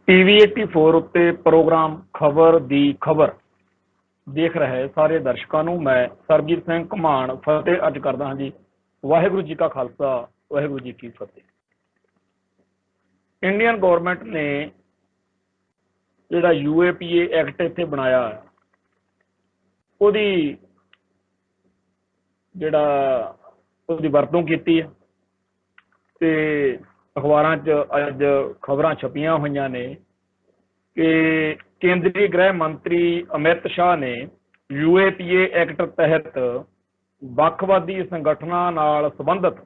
TV 84 उत्ते programme खबर दी खबर देख रहे सारे दर्शकों को मैं सरबजीत सिंह घुमान फतेह अर्ज करदा हाँ जी। वाहिगुरू जी का खालसा वाहिगुरू जी की फतेह। इंडियन गौरमेंट ने जिहड़ा UAPA एक्ट इत्थे बनाया उहदी जिहड़ा उहदी वरतों कीती है ते अखबारां च अज खबरां छपियां होईयां ने कि केंद्रीय गृह मंत्री अमित शाह ने UAPA एक्ट तहत ਵੱਖਵਾਦੀ संगठनां नाल संबंधित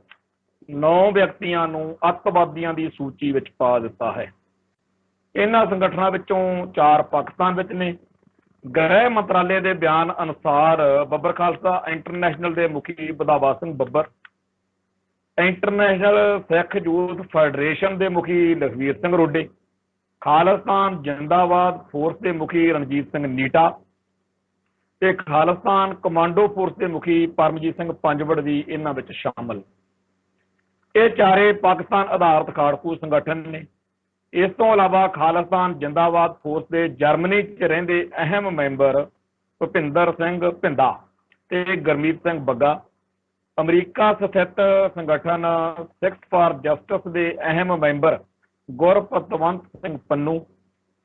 9 ਵਿਅਕਤੀਆਂ ਨੂੰ ਅੱਤਵਾਦੀਆਂ ਦੀ सूची ਵਿੱਚ ਪਾ ਦਿੱਤਾ है। इन्हां संगठनां ਵਿੱਚੋਂ 4 पाकिस्तान ਵਿੱਚ ने। गृह मंत्रालय के बयान अनुसार ਬੱਬਰ खालसा इंटरनेशनल के मुखी बधावा सिंह ਬੱਬਰ, इंटरनेशनल सिख यूथ फैडरेशन के मुखी लखवीर सिंह रोडे, खालिस्तान जिंदाबाद फोर्स के मुखी रणजीत सिंह नीटा ते खालिस्तान कमांडो फोर्स के मुखी परमजीत सिंह पंजवड़ भी इन्हां विच शामिल। ये चारे पाकिस्तान आधारित खाड़कू संगठन ने। इस तो इलावा खालिस्तान जिंदाबाद फोर्स के जर्मनी च रहिंदे अहम मैंबर भुपिंदर सिंह भिंदा ते गुरमीत सिंह बग्गा, अमरीका स्थित संगठन सिक्स फॉर जस्टिस के अहम मैंबर गुरपतवंत सिंह पन्नू,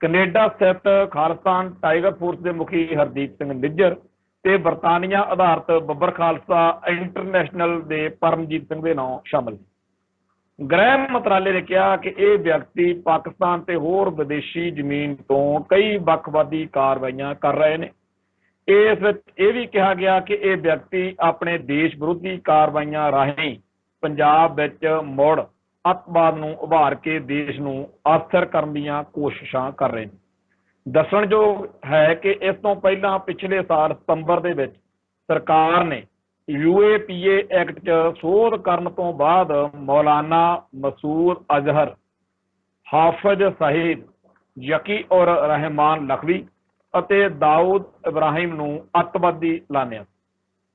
कनेडा स्थित खालिस्तान टाइगर फोर्स के मुखी हरदीप सिंह निज्जर ते बरतानिया आधारित ਬੱਬਰ खालसा इंटरनेशनल के परमजीत सिंह के नाम शामिल। गृह मंत्रालय ने कहा कि यह व्यक्ति पाकिस्तान ते होर विदेशी जमीन तो कई ਵੱਖਵਾਦੀ कार्रवाइयां कर रहे हैं। इस ये भी कहा गया कि यह व्यक्ति अपने देश विरोधी कार्रवाइयां राਹੀਂ पंजाब विच मुड़ अतवाद नूं उभार के देश नूं अस्थिर करन दीआं कोशिशां कर रहे हैं। दस्सणयोग है कि इस तो पहला पिछले साल सितंबर दे विच सरकार ने UAPA एक्ट च सोध करन तो बाद मौलाना मसूद अजहर, हाफिज सहीद, यकी और रहमान लखवी ਅਤੇ दाऊद इब्राहिम नूं अतवादी लानिया।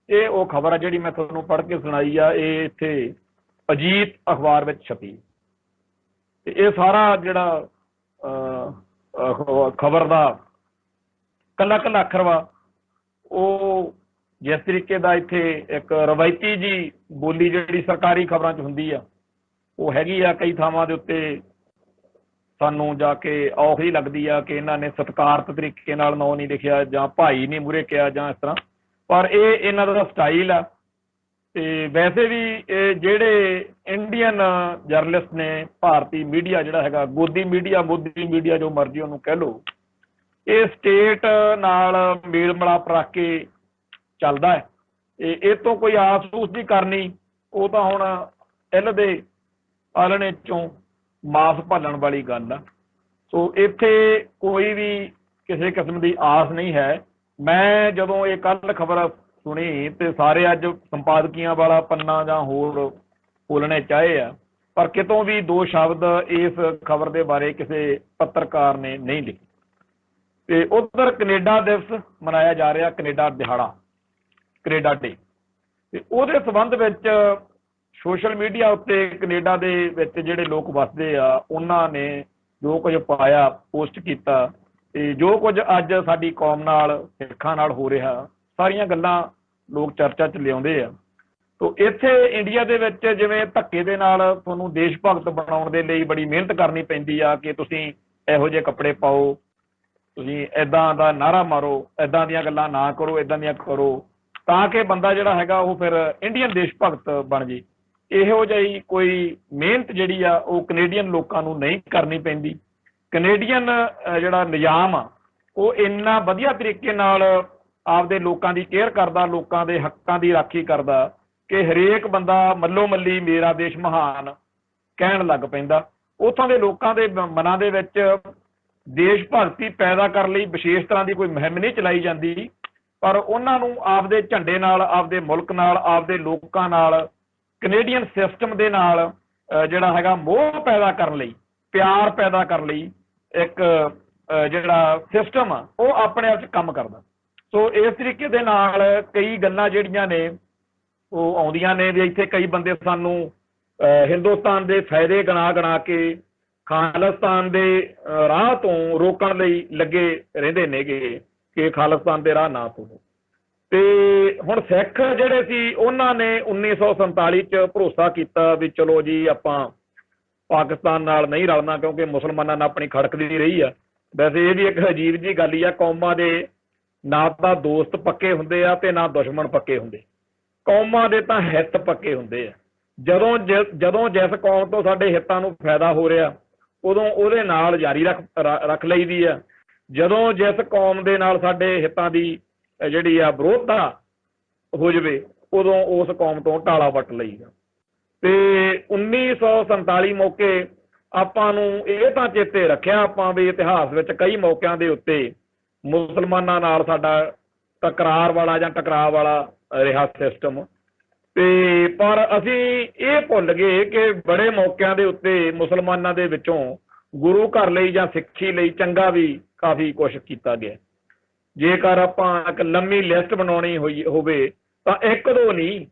ये वो खबर है जिहड़ी मैं तुहानूं पढ़ के सुनाई आ, ये इत्थे अजीत अखबार विच छपी। ये सारा जिहड़ा खबर का कला कला अखर वा वो जिस तरीके का इत्थे एक रवायती जी बोली जिहड़ी सरकारी खबरां च हुंदी आ वो हैगी आ। कई थावां दे उत्ते सानू जाके औख ही लगती है कि इन्हों ने सत्कारत तरीके नाल नाम नहीं लिखिया जां भाई नहीं मूहरे किया जां इस तरह, पर ये इन्हां दा स्टाइल आ। ते वैसे भी जिहड़े इंडियन जर्नलिस्ट ने, भारतीय मीडिया जिहड़ा हैगा, गोदी मीडिया मोदी मीडिया जो मर्जी उन्होंने कह लो, ये स्टेट नाल मेल मिलाप रख के चलदा है। ये तो कोई आस उस दी करनी, वो तो हुण इल दे आलणे चों मास भालण वाली गल आ। सो इत्थे कोई भी किसी किस्म की आस नहीं है। मैं जदों ये कल खबर सुनी तो सारे अज संपादकियां वाला पन्ना जां होर खोलने चाहे आ, पर कितों भी 2 शब्द इस खबर के बारे किसी पत्रकार ने नहीं लिखे। ते उधर कनेडा दिवस मनाया जा रहा, कनेडा दिहाड़ा, कनेडा डे, ते उहदे संबंध विच सोशल मीडिया उत्ते कनेडा दे विच जिहड़े लोग वसदे आ उन्हां ने जो कुछ पाया, पोस्ट किया, ते जो कुछ अज साडी कौम नाल सिखां नाल हो रहा, सारियां गल्लां लोग चर्चा च लिआउंदे आ। तो इत्थे इंडिया दे विच जिवें धक्के दे नाल तुहानूं देश भगत बनाउण दे लई बड़ी मेहनत करनी पैंदी आ कि तुसीं इहो ਜਿਹੇ कपड़े पाओ, तुसीं इदां दा नारा मारो, इदां दीयां गल्लां ना करो, इदां दीयां करो, तां कि बंदा जिहड़ा हैगा वो फिर इंडियन देश भगत बन जे। इहो जी कोई मेहनत जिहड़ी आ वो कनेडियन लोकां नूं नहीं करनी पैंदी। कनेडियन जिहड़ा निजाम आ वो इन्ना वधिया तरीके नाल आपदे लोकां दी केयर करदा, लोकां दे हक्कां दी राखी करदा कि हरेक बंदा मल्लो मल्ली मेरा देश महान कहण लग पैंदा। उत्थों दे लोकां दे मनां दे विच देश भगती पैदा करन लई विशेष तरह की कोई मुहिम नहीं चलाई जाती, पर उन्हां नूं आपदे झंडे नाल, आपदे मुल्क नाल, आपदे लोकां नाल, कनेडियन सिस्टम दे नाल जिहड़ा हैगा मोह पैदा करन लई, प्यार पैदा करन लई एक जिहड़ा सिस्टम आ वो अपने आप च काम करदा। सो इस तरीके दे नाल कई गल्लां जिहड़ियां ने वो आउंदियां ने भी इत्थे कई बंदे सानूं हिंदुस्तान दे फायदे गणा गणा के ਖਾਲਿਸਤਾਨ ਦੇ ਰਾਹ ਤੋਂ ਰੋਕਣ ਲਈ ਲੱਗੇ ਰਹਿੰਦੇ ਨੇਗੇ ਕਿ ਖਾਲਿਸਤਾਨ ਦੇ ਰਾਹ ਨਾ ਤੁਰੋ। ਤੇ ਹੁਣ ਸਿੱਖ ਜਿਹੜੇ ਸੀ ਉਹਨਾਂ ਨੇ 1947 ਚ ਭਰੋਸਾ ਕੀਤਾ ਵੀ ਚਲੋ ਜੀ ਆਪਾਂ ਪਾਕਿਸਤਾਨ ਨਾਲ ਨਹੀਂ ਰਲਣਾ, ਕਿਉਂਕਿ ਮੁਸਲਮਾਨਾਂ ਨਾਲ ਆਪਣੀ ਖੜਕਦੀ ਰਹੀ ਆ। ਵੈਸੇ ਇਹ ਵੀ ਇੱਕ ਅਜੀਬ ਜੀ ਗੱਲ ਹੀ ਆ, ਕੌਮਾਂ ਦੇ ਨਾ ਤਾਂ ਦੋਸਤ ਪੱਕੇ ਹੁੰਦੇ ਆ ਤੇ ਨਾ ਦੁਸ਼ਮਣ ਪੱਕੇ ਹੁੰਦੇ, ਕੌਮਾਂ ਦੇ ਤਾਂ ਹਿੱਤ ਪੱਕੇ ਹੁੰਦੇ ਆ। ਜਦੋਂ ਜਿਸ ਕੌਮ ਤੋਂ ਸਾਡੇ ਹਿੱਤਾਂ ਨੂੰ ਫਾਇਦਾ ਹੋ ਰਿਹਾ ਉਦੋਂ ਉਹਦੇ ਨਾਲ ਜਾਰੀ ਰੱਖ ਲਈਦੀ ਆ। ਜਦੋਂ ਜਿਸ ਕੌਮ ਦੇ ਨਾਲ ਸਾਡੇ ਹਿੱਤਾਂ ਦੀ ਜਿਹੜੀ ਆ ਵਿਰੋਧਤਾ ਹੋ ਜਾਵੇ ਉਦੋਂ ਉਸ ਕੌਮ ਤੋਂ ਢਾਲਾ ਵੱਟ ਲਈਦਾ। ਤੇ 1947 ਮੌਕੇ ਆਪਾਂ ਨੂੰ ਇਹ ਤਾਂ ਚੇਤੇ ਰੱਖਿਆ ਆਪਾਂ ਵੀ ਇਤਿਹਾਸ ਵਿੱਚ ਕਈ ਮੌਕਿਆਂ ਦੇ ਉੱਤੇ ਮੁਸਲਮਾਨਾਂ ਨਾਲ ਸਾਡਾ ਤਕਰਾਰ ਵਾਲਾ ਜਾਂ ਟਕਰਾਅ ਵਾਲਾ ਰਿਹਾ ਸਿਸਟਮ। ਤੇ ਪਰ ਅਸੀਂ ਇਹ ਭੁੱਲ ਗਏ ਕਿ ਬੜੇ ਮੌਕਿਆਂ ਦੇ ਉੱਤੇ ਮੁਸਲਮਾਨਾਂ ਦੇ ਵਿੱਚੋਂ ਗੁਰੂ ਘਰ ਲਈ ਜਾਂ ਸਿੱਖੀ ਲਈ ਚੰਗਾ ਵੀ ਕਾਫੀ ਕੁਛ ਕੀਤਾ ਗਿਆ। ਜੇਕਰ ਆਪਾਂ ਇੱਕ ਲੰਮੀ ਲਿਸਟ ਬਣਾਉਣੀ ਹੋਵੇ ਤਾਂ ਇੱਕ ਦੋ ਨਹੀਂ,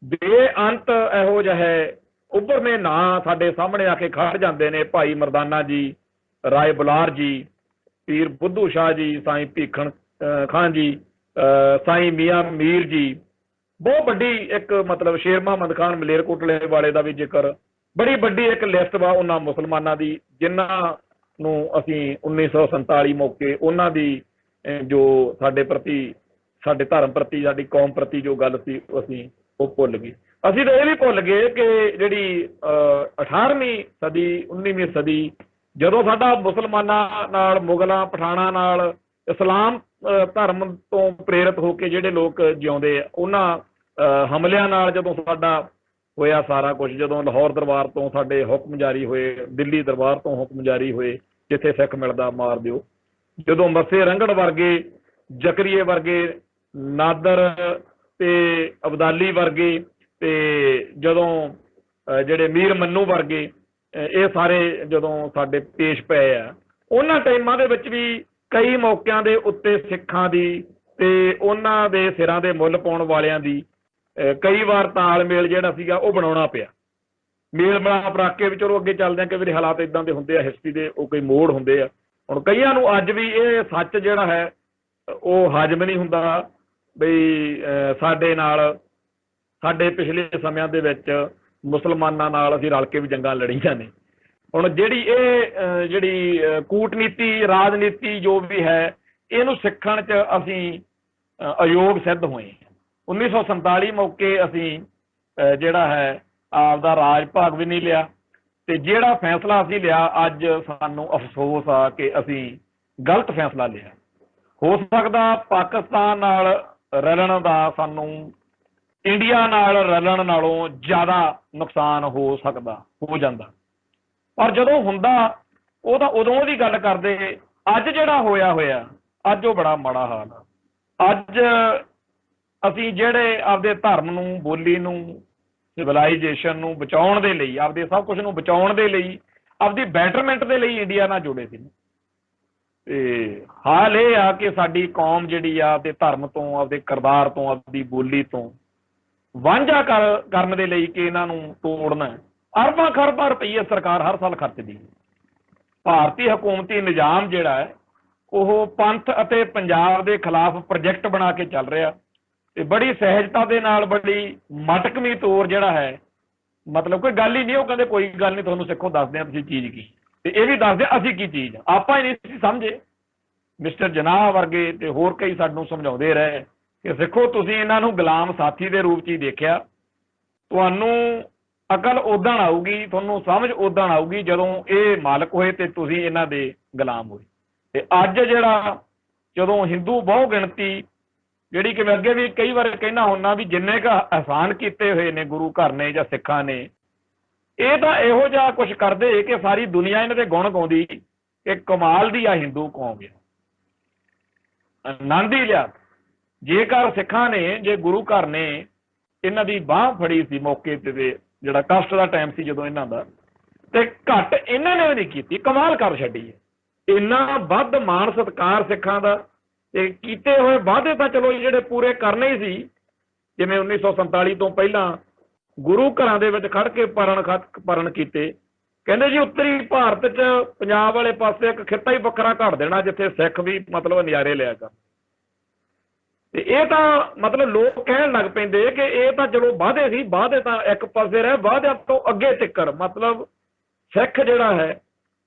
ਬੇਅੰਤ ਇਹੋ ਜਿਹੇ ਉੱਭਰਵੇਂ ਨਾਂ ਸਾਡੇ ਸਾਹਮਣੇ ਆ ਕੇ ਖੜ ਜਾਂਦੇ ਨੇ। ਭਾਈ ਮਰਦਾਨਾ ਜੀ, ਰਾਏ ਬੁਲਾਰ ਜੀ, ਪੀਰ ਬੁੱਧੂ ਸ਼ਾਹ ਜੀ, ਸਾਈਂ ਭੀਖਣ ਖਾਨ ਜੀ, ਸਾਈਂ ਮੀਆਂ ਮੀਰ ਜੀ। ਬਹੁਤ ਵੱਡੀ ਇੱਕ ਮਤਲਬ ਸ਼ੇਰ ਮੁਹੰਮਦ ਖਾਨ ਮਲੇਰਕੋਟਲੇ ਵਾਲੇ ਦਾ ਵੀ ਜ਼ਿਕਰ, ਬੜੀ ਵੱਡੀ ਇੱਕ ਲਿਸਟ ਵਾ ਉਹਨਾਂ ਮੁਸਲਮਾਨਾਂ ਦੀ ਜਿਨ੍ਹਾਂ ਨੂੰ ਅਸੀਂ 1947 ਮੌਕੇ ਉਹਨਾਂ ਦੀ ਜੋ ਸਾਡੇ ਪ੍ਰਤੀ, ਸਾਡੇ ਧਰਮ ਪ੍ਰਤੀ, ਸਾਡੀ ਕੌਮ ਪ੍ਰਤੀ ਜੋ ਗੱਲ ਸੀ ਅਸੀਂ ਉਹ ਭੁੱਲ ਗਏ। ਅਸੀਂ ਤਾਂ ਇਹ ਵੀ ਭੁੱਲ ਗਏ ਕਿ ਜਿਹੜੀ 18ਵੀਂ ਸਦੀ 19ਵੀਂ ਸਦੀ ਜਦੋਂ ਸਾਡਾ ਮੁਸਲਮਾਨਾਂ ਨਾਲ, ਮੁਗਲਾਂ ਪਠਾਣਾਂ ਨਾਲ, ਇਸਲਾਮ ਧਰਮ ਤੋਂ ਪ੍ਰੇਰਿਤ ਹੋ ਕੇ ਜਿਹੜੇ ਲੋਕ ਜਿਉਂਦੇ ਆ ਉਹਨਾਂ ਹਮਲਿਆਂ ਨਾਲ ਜਦੋਂ ਸਾਡਾ ਹੋਇਆ ਸਾਰਾ ਕੁਝ, ਜਦੋਂ ਲਾਹੌਰ ਦਰਬਾਰ ਤੋਂ ਸਾਡੇ ਹੁਕਮ ਜਾਰੀ ਹੋਏ, ਦਿੱਲੀ ਦਰਬਾਰ ਤੋਂ ਹੁਕਮ ਜਾਰੀ ਹੋਏ ਜਿੱਥੇ ਸਿੱਖ ਮਿਲਦਾ ਮਾਰ ਦਿਓ, ਜਦੋਂ ਮੱਸੇ ਰੰਗੜ ਵਰਗੇ, ਜ਼ਕਰੀਏ ਵਰਗੇ, ਨਾਦਰ ਤੇ ਅਬਦਾਲੀ ਵਰਗੇ, ਤੇ ਜਦੋਂ ਜਿਹੜੇ ਮੀਰ ਮੰਨੂ ਵਰਗੇ, ਇਹ ਸਾਰੇ ਜਦੋਂ ਸਾਡੇ ਪੇਸ਼ ਪਏ ਆ, ਉਹਨਾਂ ਟਾਈਮਾਂ ਦੇ ਵਿੱਚ ਵੀ ਕਈ ਮੌਕਿਆਂ ਦੇ ਉੱਤੇ ਸਿੱਖਾਂ ਦੀ ਤੇ ਉਹਨਾਂ ਦੇ ਸਿਰਾਂ ਦੇ ਮੁੱਲ ਪਾਉਣ ਵਾਲਿਆਂ ਦੀ ਕਈ ਵਾਰ ਤਾਲਮੇਲ ਜਿਹੜਾ ਸੀਗਾ ਉਹ ਬਣਾਉਣਾ ਪਿਆ। ਮੇਲ ਮਿਲਾਪ ਰੱਖ ਕੇ ਵੀ ਚਲੋ ਅੱਗੇ ਚੱਲਦੇ ਆ, ਕਿ ਵੀ ਹਾਲਾਤ ਇਦਾਂ ਦੇ ਹੁੰਦੇ ਆ ਹਿਸਟਰੀ ਦੇ, ਉਹ ਕੋਈ ਮੋੜ ਹੁੰਦੇ ਆ। ਹੁਣ ਕਈਆਂ ਨੂੰ ਅੱਜ ਵੀ ਇਹ ਸੱਚ ਜਿਹੜਾ ਹੈ ਉਹ ਹਜਮ ਨਹੀਂ ਹੁੰਦਾ ਬਈ ਸਾਡੇ ਨਾਲ, ਸਾਡੇ ਪਿਛਲੇ ਸਮਿਆਂ ਦੇ ਵਿੱਚ ਮੁਸਲਮਾਨਾਂ ਨਾਲ ਅਸੀਂ ਰਲ ਕੇ ਵੀ ਜੰਗਾਂ ਲੜੀਆਂ ਨੇ। ਹੁਣ ਜਿਹੜੀ ਕੂਟਨੀਤੀ, ਰਾਜਨੀਤੀ ਜੋ ਵੀ ਹੈ, ਇਹਨੂੰ ਸਿੱਖਣ 'ਚ ਅਸੀਂ ਅਯੋਗ ਸਿੱਧ ਹੋਏ। 1947 ਮੌਕੇ ਅਸੀਂ ਜਿਹੜਾ ਹੈ ਆਪਦਾ ਰਾਜ ਭਾਗ ਵੀ ਨਹੀਂ ਲਿਆ, ਤੇ ਜਿਹੜਾ ਫੈਸਲਾ ਅਸੀਂ ਲਿਆ ਅੱਜ ਸਾਨੂੰ ਅਫਸੋਸ ਆ ਕਿ ਅਸੀਂ ਗਲਤ ਫੈਸਲਾ ਲਿਆ। ਹੋ ਸਕਦਾ ਪਾਕਿਸਤਾਨ ਨਾਲ ਰਲਣ ਦਾ ਸਾਨੂੰ ਇੰਡੀਆ ਨਾਲ ਰਲਣ ਨਾਲੋਂ ਜ਼ਿਆਦਾ ਨੁਕਸਾਨ ਹੋ ਜਾਂਦਾ, ਪਰ ਜਦੋਂ ਹੁੰਦਾ ਉਹ ਤਾਂ ਉਦੋਂ ਦੀ ਗੱਲ ਕਰਦੇ। ਅੱਜ ਜਿਹੜਾ ਹੋਇਆ ਅੱਜ ਉਹ ਬੜਾ ਮਾੜਾ ਹਾਲ ਆ। ਅੱਜ ਅਸੀਂ ਜਿਹੜੇ ਆਪਦੇ ਧਰਮ ਨੂੰ, ਬੋਲੀ ਨੂੰ, ਸਿਵਲਾਈਜੇਸ਼ਨ ਨੂੰ ਬਚਾਉਣ ਦੇ ਲਈ, ਆਪਦੇ ਸਭ ਕੁਝ ਨੂੰ ਬਚਾਉਣ ਦੇ ਲਈ, ਆਪਦੀ ਬੈਟਰਮੈਂਟ ਦੇ ਲਈ ਇੰਡੀਆ ਨਾਲ ਜੁੜੇ ਸੀ। ਤੇ ਹਾਲ ਇਹ ਆ ਕਿ ਸਾਡੀ ਕੌਮ ਜਿਹੜੀ ਆ ਆਪਦੇ ਧਰਮ ਤੋਂ, ਆਪਦੇ ਕਿਰਦਾਰ ਤੋਂ, ਆਪਦੀ ਬੋਲੀ ਤੋਂ ਵਾਂਝਾ ਕਰਨ ਦੇ ਲਈ ਕਿ ਇਹਨਾਂ ਨੂੰ ਤੋੜਨਾ, ਅਰਬਾਂ ਖਰਬਾਂ ਰੁਪਈਏ ਸਰਕਾਰ ਹਰ ਸਾਲ ਖਰਚਦੀ। ਭਾਰਤੀ ਹਕੂਮਤੀ ਨਿਜ਼ਾਮ ਜਿਹੜਾ ਹੈ ਉਹ ਪੰਥ ਅਤੇ ਪੰਜਾਬ ਦੇ ਖਿਲਾਫ ਪ੍ਰੋਜੈਕਟ ਬਣਾ ਕੇ ਚੱਲ ਰਿਹਾ, ਤੇ ਬੜੀ ਸਹਿਜਤਾ ਦੇ ਨਾਲ, ਬੜੀ ਮਟਕਵੀਂ ਤੌਰ ਜਿਹੜਾ ਹੈ, ਮਤਲਬ ਕੋਈ ਗੱਲ ਹੀ ਨਹੀਂ। ਉਹ ਕਹਿੰਦੇ ਕੋਈ ਗੱਲ ਨਹੀਂ, ਤੁਹਾਨੂੰ ਸਿੱਖੋ ਦੱਸਦੇ ਆ ਤੁਸੀਂ ਚੀਜ਼ ਕੀ, ਤੇ ਇਹ ਵੀ ਦੱਸਦੇ ਅਸੀਂ ਕੀ ਚੀਜ਼, ਆਪਾਂ ਹੀ ਨਹੀਂ ਸਮਝੇ। ਮਿਸਟਰ ਜਨਾਹ ਵਰਗੇ ਤੇ ਹੋਰ ਕਈ ਸਾਨੂੰ ਸਮਝਾਉਂਦੇ ਰਹੇ ਕਿ ਸਿੱਖੋ ਤੁਸੀਂ ਇਹਨਾਂ ਨੂੰ ਗੁਲਾਮ ਸਾਥੀ ਦੇ ਰੂਪ 'ਚ ਹੀ ਦੇਖਿਆ, ਤੁਹਾਨੂੰ ਅਕਲ ਉਦੋਂ ਆਊਗੀ, ਤੁਹਾਨੂੰ ਸਮਝ ਉਦੋਂ ਆਊਗੀ ਜਦੋਂ ਇਹ ਮਾਲਕ ਹੋਏ ਤੇ ਤੁਸੀਂ ਇਹਨਾਂ ਦੇ ਗੁਲਾਮ ਹੋਏ। ਤੇ ਅੱਜ ਜਿਹੜਾ ਜਦੋਂ ਹਿੰਦੂ ਬਹੁ ਗਿਣਤੀ ਜਿਹੜੀ ਕਿ ਮੈਂ ਅੱਗੇ ਵੀ ਕਈ ਵਾਰ ਕਹਿਣਾ ਹੁੰਦਾ ਵੀ ਜਿੰਨੇ ਕੁ ਅਹਿਸਾਨ ਕੀਤੇ ਹੋਏ ਨੇ ਗੁਰੂ ਘਰ ਨੇ ਜਾਂ ਸਿੱਖਾਂ ਨੇ, ਇਹ ਤਾਂ ਇਹੋ ਜਿਹਾ ਕੁਛ ਕਰਦੇ ਕਿ ਸਾਰੀ ਦੁਨੀਆ ਇਹਨਾਂ ਦੇ ਗੁਣ ਗਾਉਂਦੀ ਕਿ ਕਮਾਲ ਦੀ ਆ ਹਿੰਦੂ ਕੌਮ ਆ, ਆਨੰਦ ਹੀ ਲਿਆ। ਜੇਕਰ ਸਿੱਖਾਂ ਨੇ, ਜੇ ਗੁਰੂ ਘਰ ਨੇ ਇਹਨਾਂ ਦੀ ਬਾਂਹ ਫੜੀ ਸੀ ਮੌਕੇ ਤੇ, ਜਿਹੜਾ ਕਸ਼ਟ ਦਾ ਟਾਈਮ ਸੀ ਜਦੋਂ ਇਹਨਾਂ ਦਾ, ਤੇ ਘੱਟ ਇਹਨਾਂ ਨੇ ਵੀ ਨਹੀਂ ਕੀਤੀ, ਕਮਾਲ ਕਰ ਛੱਡੀ ਹੈ। ਇੰਨਾ ਵੱਧ ਮਾਣ ਸਤਿਕਾਰ ਸਿੱਖਾਂ ਦਾ, ਤੇ ਕੀਤੇ ਹੋਏ ਵਾਅਦੇ ਤਾਂ ਚਲੋ ਜਿਹੜੇ ਪੂਰੇ ਕਰਨੇ ਹੀ ਸੀ। ਜਿਵੇਂ 1947 ਤੋਂ ਪਹਿਲਾਂ ਗੁਰੂ ਘਰਾਂ ਦੇ ਵਿੱਚ ਖੜ ਕੇ ਪਰਨ ਕੀਤੇ, ਕਹਿੰਦੇ ਜੀ ਉੱਤਰੀ ਭਾਰਤ 'ਚ ਪੰਜਾਬ ਵਾਲੇ ਪਾਸੇ ਇੱਕ ਖਿੱਤਾ ਹੀ ਵੱਖਰਾ ਘੜ ਦੇਣਾ ਜਿੱਥੇ ਸਿੱਖ ਵੀ ਮਤਲਬ ਨਜ਼ਾਰੇ ਲਿਆ ਕਰ। ਤੇ ਇਹ ਤਾਂ ਮਤਲਬ ਲੋਕ ਕਹਿਣ ਲੱਗ ਪੈਂਦੇ ਕਿ ਇਹ ਤਾਂ ਚਲੋ ਵਾਅਦੇ ਸੀ, ਵਾਅਦੇ ਤਾਂ ਇੱਕ ਪਾਸੇ ਰਹੇ, ਵਾਅਦਿਆਂ ਤੋਂ ਅੱਗੇ ਤਿੱਕਰ ਮਤਲਬ ਸਿੱਖ ਜਿਹੜਾ ਹੈ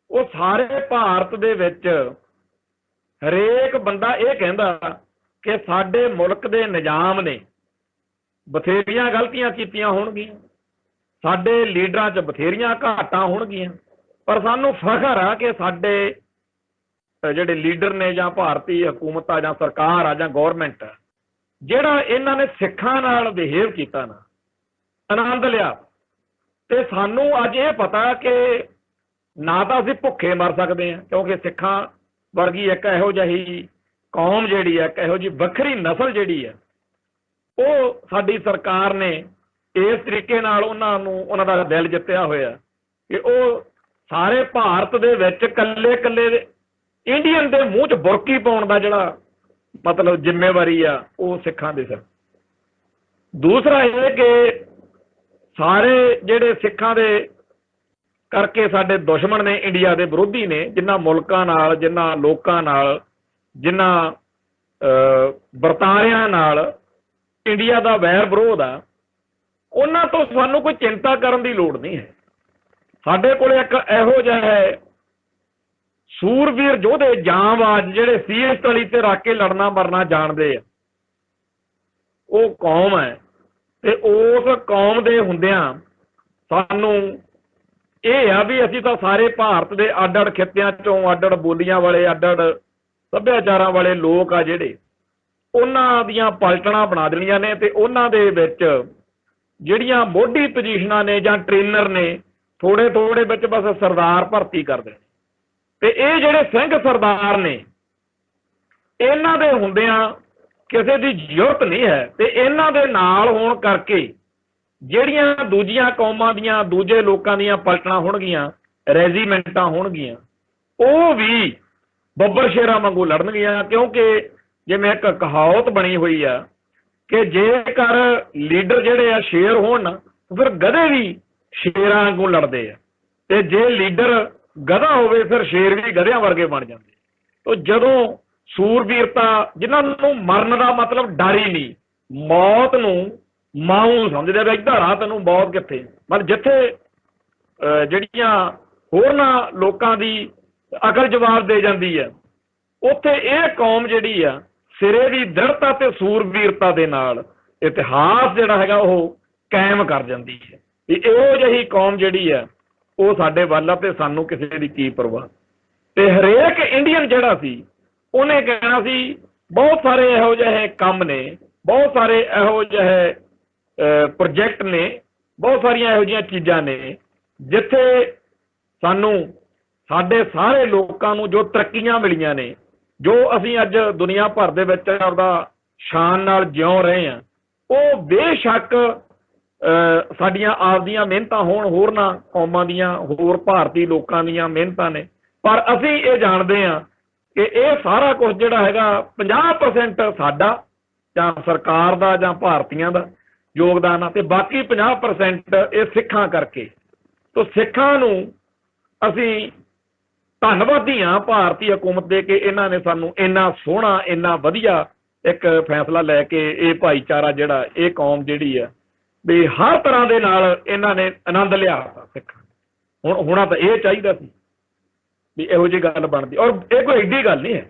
ਉਹ ਸਾਰੇ ਭਾਰਤ ਦੇ ਵਿੱਚ ਹਰੇਕ ਬੰਦਾ ਇਹ ਕਹਿੰਦਾ ਕਿ ਸਾਡੇ ਮੁਲਕ ਦੇ ਨਿਜ਼ਾਮ ਨੇ ਬਥੇਰੀਆਂ ਗਲਤੀਆਂ ਕੀਤੀਆਂ ਹੋਣਗੀਆਂ, ਸਾਡੇ ਲੀਡਰਾਂ 'ਚ ਬਥੇਰੀਆਂ ਘਾਟਾਂ ਹੋਣਗੀਆਂ, ਪਰ ਸਾਨੂੰ ਫਖਰ ਆ ਕਿ ਸਾਡੇ ਜਿਹੜੇ ਲੀਡਰ ਨੇ ਜਾਂ ਭਾਰਤੀ ਹਕੂਮਤ ਆ ਜਾਂ ਸਰਕਾਰ ਆ ਜਾਂ ਗੌਰਮੈਂਟ ਆ, ਜਿਹੜਾ ਇਹਨਾਂ ਨੇ ਸਿੱਖਾਂ ਨਾਲ ਬਿਹੇਵ ਕੀਤਾ ਨਾ, ਆਨੰਦ ਲਿਆ। ਤੇ ਸਾਨੂੰ ਅੱਜ ਇਹ ਪਤਾ ਕਿ ਨਾ ਤਾਂ ਅਸੀਂ ਭੁੱਖੇ ਮਰ ਸਕਦੇ ਹਾਂ, ਕਿਉਂਕਿ ਸਿੱਖਾਂ ਵਰਗੀ ਇੱਕ ਇਹੋ ਜਿਹੀ ਕੌਮ ਜਿਹੜੀ ਹੈ, ਇੱਕ ਇਹੋ ਜਿਹੀ ਵੱਖਰੀ ਨਸਲ ਜਿਹੜੀ ਹੈ, ਉਹ ਸਾਡੀ ਸਰਕਾਰ ਨੇ ਇਸ ਤਰੀਕੇ ਨਾਲ ਉਹਨਾਂ ਦਾ ਦਿਲ ਜਿੱਤਿਆ ਹੋਇਆ ਕਿ ਉਹ ਸਾਰੇ ਭਾਰਤ ਦੇ ਵਿੱਚ ਇਕੱਲੇ ਇੰਡੀਅਨ ਦੇ ਮੂੰਹ 'ਚ ਬੁਰਕੀ ਪਾਉਣ ਦਾ ਜਿਹੜਾ ਮਤਲਬ ਜ਼ਿੰਮੇਵਾਰੀ ਆ ਉਹ ਸਿੱਖਾਂ ਦੇ ਸਿਰ। ਦੂਸਰਾ ਇਹ ਕਿ ਸਾਰੇ ਜਿਹੜੇ ਸਿੱਖਾਂ ਦੇ ਕਰਕੇ ਸਾਡੇ ਦੁਸ਼ਮਣ ਨੇ, ਇੰਡੀਆ ਦੇ ਵਿਰੋਧੀ ਨੇ, ਜਿਨ੍ਹਾਂ ਮੁਲਕਾਂ ਨਾਲ, ਜਿਨ੍ਹਾਂ ਲੋਕਾਂ ਨਾਲ, ਜਿਨ੍ਹਾਂ ਵਰਤਾਰਿਆਂ ਨਾਲ ਇੰਡੀਆ ਦਾ ਵੈਰ ਵਿਰੋਧ ਆ, ਉਹਨਾਂ ਤੋਂ ਸਾਨੂੰ ਕੋਈ ਚਿੰਤਾ ਕਰਨ ਦੀ ਲੋੜ ਨਹੀਂ ਹੈ। ਸਾਡੇ ਕੋਲ ਇੱਕ ਇਹੋ ਜਿਹਾ ਹੈ ਸੂਰਵੀਰ ਯੋਧੇ, ਜਾਂਬਾਜ਼, ਜਿਹੜੇ ਸੀਸ ਤਲੀ ਤੇ ਰੱਖ ਕੇ ਲੜਨਾ ਮਰਨਾ ਜਾਣਦੇ ਆ, ਉਹ ਕੌਮ ਹੈ। ਤੇ ਉਸ ਕੌਮ ਦੇ ਹੁੰਦਿਆਂ ਸਾਨੂੰ ਇਹ ਆ ਵੀ ਅਸੀਂ ਤਾਂ ਸਾਰੇ ਭਾਰਤ ਦੇ ਅੱਡ-ਅੱਡ ਖਿੱਤਿਆਂ 'ਚੋਂ, ਅੱਡ-ਅੱਡ ਬੋਲੀਆਂ ਵਾਲੇ, ਅੱਡ-ਅੱਡ ਸੱਭਿਆਚਾਰਾਂ ਵਾਲੇ ਲੋਕ ਆ ਜਿਹੜੇ, ਉਹਨਾਂ ਦੀਆਂ ਪਲਟਣਾ ਬਣਾ ਦੇਣੀਆਂ ਨੇ ਤੇ ਉਹਨਾਂ ਦੇ ਵਿੱਚ ਜਿਹੜੀਆਂ ਮੋਢੀ ਪੋਜੀਸ਼ਨਾਂ ਨੇ ਜਾਂ ਟ੍ਰੇਨਰ ਨੇ, ਥੋੜੇ ਵਿੱਚ ਬਸ ਸਰਦਾਰ ਭਰਤੀ ਕਰ ਦੇਣੇ। ਤੇ ਇਹ ਜਿਹੜੇ ਸਿੰਘ ਸਰਦਾਰ ਨੇ, ਇਹਨਾਂ ਦੇ ਹੁੰਦਿਆਂ ਕਿਸੇ ਦੀ ਜ਼ਰੂਰਤ ਨਹੀਂ ਹੈ। ਤੇ ਇਹਨਾਂ ਦੇ ਨਾਲ ਹੋਣ ਕਰਕੇ ਜਿਹੜੀਆਂ ਦੂਜੀਆਂ ਕੌਮਾਂ ਦੀਆਂ, ਦੂਜੇ ਲੋਕਾਂ ਦੀਆਂ ਪਲਟਣਾ ਹੋਣਗੀਆਂ, ਰੈਜੀਮੈਂਟਾਂ ਹੋਣਗੀਆਂ, ਉਹ ਵੀ ਬੱਬਰ ਸ਼ੇਰਾਂ ਵਾਂਗੂ ਲੜਨਗੀਆਂ। ਕਿਉਂਕਿ ਜਿਵੇਂ ਇੱਕ ਕਹਾਵਤ ਬਣੀ ਹੋਈ ਆ ਕਿ ਜੇਕਰ ਲੀਡਰ ਜਿਹੜੇ ਆ ਸ਼ੇਰ ਹੋਣ ਫਿਰ ਗਧੇ ਵੀ ਸ਼ੇਰਾਂ ਵਾਂਗੂ ਲੜਦੇ ਆ, ਤੇ ਜੇ ਲੀਡਰ ਗਧਾ ਹੋਵੇ ਫਿਰ ਸ਼ੇਰ ਵੀ ਗਧਿਆਂ ਵਰਗੇ ਬਣ ਜਾਂਦੇ। ਤਾਂ ਜਦੋਂ ਸੂਰਬੀਰਤਾ, ਜਿਨ੍ਹਾਂ ਨੂੰ ਮਰਨ ਦਾ ਮਤਲਬ ਡਰ ਹੀ ਨਹੀਂ, ਮੌਤ ਨੂੰ ਮਾਊ ਸਮਝਦੇ ਵੀ ਇੱਧਰ ਆ, ਤੈਨੂੰ ਮੌਤ ਕਿੱਥੇ, ਮਤਲਬ ਜਿੱਥੇ ਜਿਹੜੀਆਂ ਹੋਰਨਾਂ ਲੋਕਾਂ ਦੀ ਅਕਲ ਜਵਾਬ ਦੇ ਜਾਂਦੀ ਹੈ, ਉੱਥੇ ਇਹ ਕੌਮ ਜਿਹੜੀ ਆ ਸਿਰੇ ਦੀ ਦ੍ਰਿੜਤਾ ਤੇ ਸੂਰਬੀਰਤਾ ਦੇ ਨਾਲ ਇਤਿਹਾਸ ਜਿਹੜਾ ਹੈਗਾ ਉਹ ਕਾਇਮ ਕਰ ਜਾਂਦੀ ਹੈ। ਵੀ ਇਹੋ ਜਿਹੀ ਕੌਮ ਜਿਹੜੀ ਆ ਉਹ ਸਾਡੇ ਵੱਲ ਆ ਤੇ ਸਾਨੂੰ ਕਿਸੇ ਦੀ ਕੀ ਪਰਵਾਹ। ਤੇ ਹਰੇਕ ਇੰਡੀਅਨ ਜਿਹੜਾ ਸੀ ਉਹਨੇ ਕਹਿਣਾ ਸੀ ਬਹੁਤ ਸਾਰੇ ਇਹੋ ਜਿਹੇ ਕੰਮ ਨੇ, ਬਹੁਤ ਸਾਰੇ ਇਹੋ ਜਿਹੇ ਪ੍ਰੋਜੈਕਟ ਨੇ, ਬਹੁਤ ਸਾਰੀਆਂ ਇਹੋ ਜਿਹੀਆਂ ਚੀਜ਼ਾਂ ਨੇ ਜਿੱਥੇ ਸਾਨੂੰ, ਸਾਡੇ ਸਾਰੇ ਲੋਕਾਂ ਨੂੰ ਜੋ ਤਰੱਕੀਆਂ ਮਿਲੀਆਂ ਨੇ, ਜੋ ਅਸੀਂ ਅੱਜ ਦੁਨੀਆ ਭਰ ਦੇ ਵਿੱਚ ਆਪਦਾ ਸ਼ਾਨ ਨਾਲ ਜਿਉਂ ਰਹੇ ਹਾਂ, ਉਹ ਬੇਸ਼ੱਕ ਸਾਡੀਆਂ ਆਪਦੀਆਂ ਮਿਹਨਤਾਂ ਹੋਣ, ਹੋਰਨਾਂ ਕੌਮਾਂ ਦੀਆਂ, ਹੋਰ ਭਾਰਤੀ ਲੋਕਾਂ ਦੀਆਂ ਮਿਹਨਤਾਂ ਨੇ, ਪਰ ਅਸੀਂ ਇਹ ਜਾਣਦੇ ਹਾਂ ਕਿ ਇਹ ਸਾਰਾ ਕੁਝ ਜਿਹੜਾ ਹੈਗਾ 50% ਸਾਡਾ ਜਾਂ ਸਰਕਾਰ ਦਾ ਜਾਂ ਭਾਰਤੀਆਂ ਦਾ ਯੋਗਦਾਨ ਆ, ਤੇ ਬਾਕੀ 50% ਇਹ ਸਿੱਖਾਂ ਕਰਕੇ। ਤੋ ਸਿੱਖਾਂ ਨੂੰ ਅਸੀਂ ਧੰਨਵਾਦੀ ਹਾਂ ਭਾਰਤੀ ਹਕੂਮਤ ਦੇ ਕਿ ਇਹਨਾਂ ਨੇ ਸਾਨੂੰ ਇੰਨਾ ਸੋਹਣਾ, ਇੰਨਾ ਵਧੀਆ ਇੱਕ ਫੈਸਲਾ ਲੈ ਕੇ ਇਹ ਭਾਈਚਾਰਾ ਜਿਹੜਾ, ਇਹ ਕੌਮ ਜਿਹੜੀ ਆ ਵੀ ਹਰ ਤਰ੍ਹਾਂ ਦੇ ਨਾਲ ਇਹਨਾਂ ਨੇ ਆਨੰਦ ਲਿਆ ਸਿੱਖਾਂ। ਹੋਣਾ ਤਾਂ ਇਹ ਚਾਹੀਦਾ ਸੀ ਵੀ ਇਹੋ ਜਿਹੀ ਗੱਲ ਬਣਦੀ। ਔਰ ਇਹ ਕੋਈ ਐਡੀ ਗੱਲ ਨਹੀਂ ਹੈ,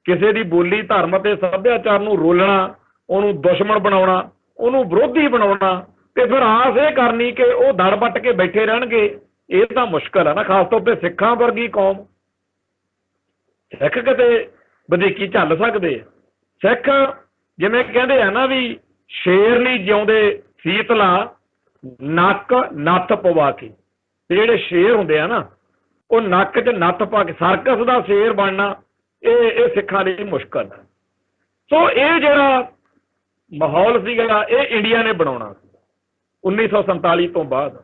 ਕਿਸੇ ਦੀ ਬੋਲੀ, ਧਰਮ ਅਤੇ ਸੱਭਿਆਚਾਰ ਨੂੰ ਰੋਲਣਾ, ਉਹਨੂੰ ਦੁਸ਼ਮਣ ਬਣਾਉਣਾ, ਉਹਨੂੰ ਵਿਰੋਧੀ ਬਣਾਉਣਾ ਤੇ ਫਿਰ ਆਸ ਇਹ ਕਰਨੀ ਕਿ ਉਹ ਦੜ ਵੱਟ ਕੇ ਬੈਠੇ ਰਹਿਣਗੇ, ਇਹ ਤਾਂ ਮੁਸ਼ਕਲ ਹੈ ਨਾ। ਖਾਸ ਤੌਰ ਤੇ ਸਿੱਖਾਂ ਵਰਗੀ ਕੌਮ, ਸਿੱਖ ਕਿਤੇ ਵਧੀਕੀ ਝੱਲ ਸਕਦੇ ਆ। ਸਿੱਖ ਜਿਵੇਂ ਕਹਿੰਦੇ ਆ ਨਾ ਵੀ ਸ਼ੇਰ ਨਹੀਂ ਜਿਉਂਦੇ ਸੀਤਲਾ ਨੱਕ ਨੱਥ ਪਵਾ ਕੇ, ਤੇ ਜਿਹੜੇ ਸ਼ੇਰ ਹੁੰਦੇ ਆ ਨਾ ਉਹ ਨੱਕ 'ਚ ਨੱਥ ਪਾ ਕੇ, ਸਰਕਸ ਦਾ ਸ਼ੇਰ ਬਣਨਾ ਇਹ ਸਿੱਖਾਂ ਲਈ ਮੁਸ਼ਕਲ ਹੈ। ਸੋ ਇਹ ਜਿਹੜਾ ਮਾਹੌਲ ਸੀਗਾ ਇਹ ਇੰਡੀਆ ਨੇ ਬਣਾਉਣਾ 1947 ਤੋਂ ਬਾਅਦ,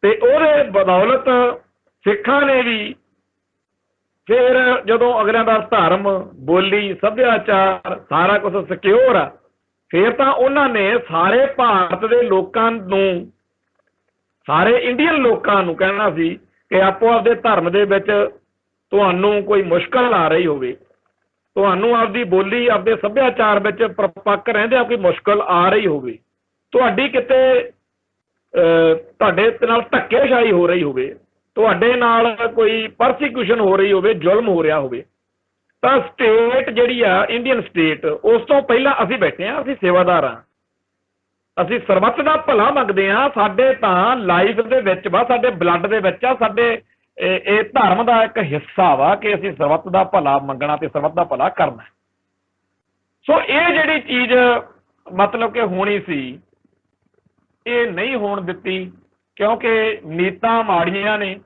ਤੇ ਉਹਦੇ ਬਦੌਲਤ ਸਿੱਖਾਂ ਨੇ ਵੀ ਫਿਰ ਜਦੋਂ ਅਗਲਿਆਂ ਦਾ ਧਰਮ, ਬੋਲੀ, ਸੱਭਿਆਚਾਰ ਸਾਰਾ ਕੁਝ ਸਿਕਿਉਰ ਆ, ਫਿਰ ਤਾਂ ਉਹਨਾਂ ਨੇ ਸਾਰੇ ਭਾਰਤ ਦੇ ਲੋਕਾਂ ਨੂੰ ਸਾਰੇ ਇੰਡੀਅਨ ਲੋਕਾਂ ਨੂੰ ਕਹਿਣਾ ਸੀ ਕਿ ਆਪੋ ਆਪਦੇ ਧਰਮ ਦੇ ਵਿੱਚ ਤੁਹਾਨੂੰ ਕੋਈ ਮੁਸ਼ਕਲ ਆ ਰਹੀ ਹੋਵੇ, ਤੁਹਾਨੂੰ ਆਪਦੀ ਬੋਲੀ ਆਪਦੇ ਸੱਭਿਆਚਾਰ ਵਿੱਚ ਪਰਪੱਕ ਰਹਿੰਦਿਆਂ ਕੋਈ ਮੁਸ਼ਕਲ ਆ ਰਹੀ ਹੋਵੇ, ਤੁਹਾਡੀ ਕਿਤੇ ਤੁਹਾਡੇ ਨਾਲ ਧੱਕੇਸ਼ਾਹੀ ਹੋ ਰਹੀ ਹੋਵੇ, ਤੁਹਾਡੇ ਨਾਲ ਕੋਈ ਪਰਸੀਕਿਊਸ਼ਨ ਹੋ ਰਹੀ ਹੋਵੇ, ਜ਼ੁਲਮ ਹੋ ਰਿਹਾ ਹੋਵੇ, ਤਾਂ ਸਟੇਟ ਜਿਹੜੀ ਆ ਇੰਡੀਅਨ ਸਟੇਟ, ਉਸ ਤੋਂ ਪਹਿਲਾਂ ਅਸੀਂ ਬੈਠੇ ਹਾਂ, ਅਸੀਂ ਸੇਵਾਦਾਰ ਹਾਂ, ਅਸੀਂ ਸਰਬੱਤ ਦਾ ਭਲਾ ਮੰਗਦੇ ਹਾਂ। ਸਾਡੇ ਤਾਂ ਲਾਈਫ ਦੇ ਵਿੱਚ ਵਾ, ਸਾਡੇ ਬਲੱਡ ਦੇ ਵਿੱਚ ਆ, ਸਾਡੇ ਇਹ ਧਰਮ ਦਾ ਇੱਕ ਹਿੱਸਾ ਵਾ ਕਿ ਅਸੀਂ ਸਰਬੱਤ ਦਾ ਭਲਾ ਮੰਗਣਾ ਤੇ ਸਰਬੱਤ ਦਾ ਭਲਾ ਕਰਨਾ। ਸੋ ਇਹ ਜਿਹੜੀ ਚੀਜ਼ ਮਤਲਬ ਕਿ ਹੋਣੀ ਸੀ, ਇਹ ਨਹੀਂ ਹੋਣ ਦਿੱਤੀ, ਕਿਉਂਕਿ ਨੀਤਾਂ ਮਾੜੀਆਂ ਨੇ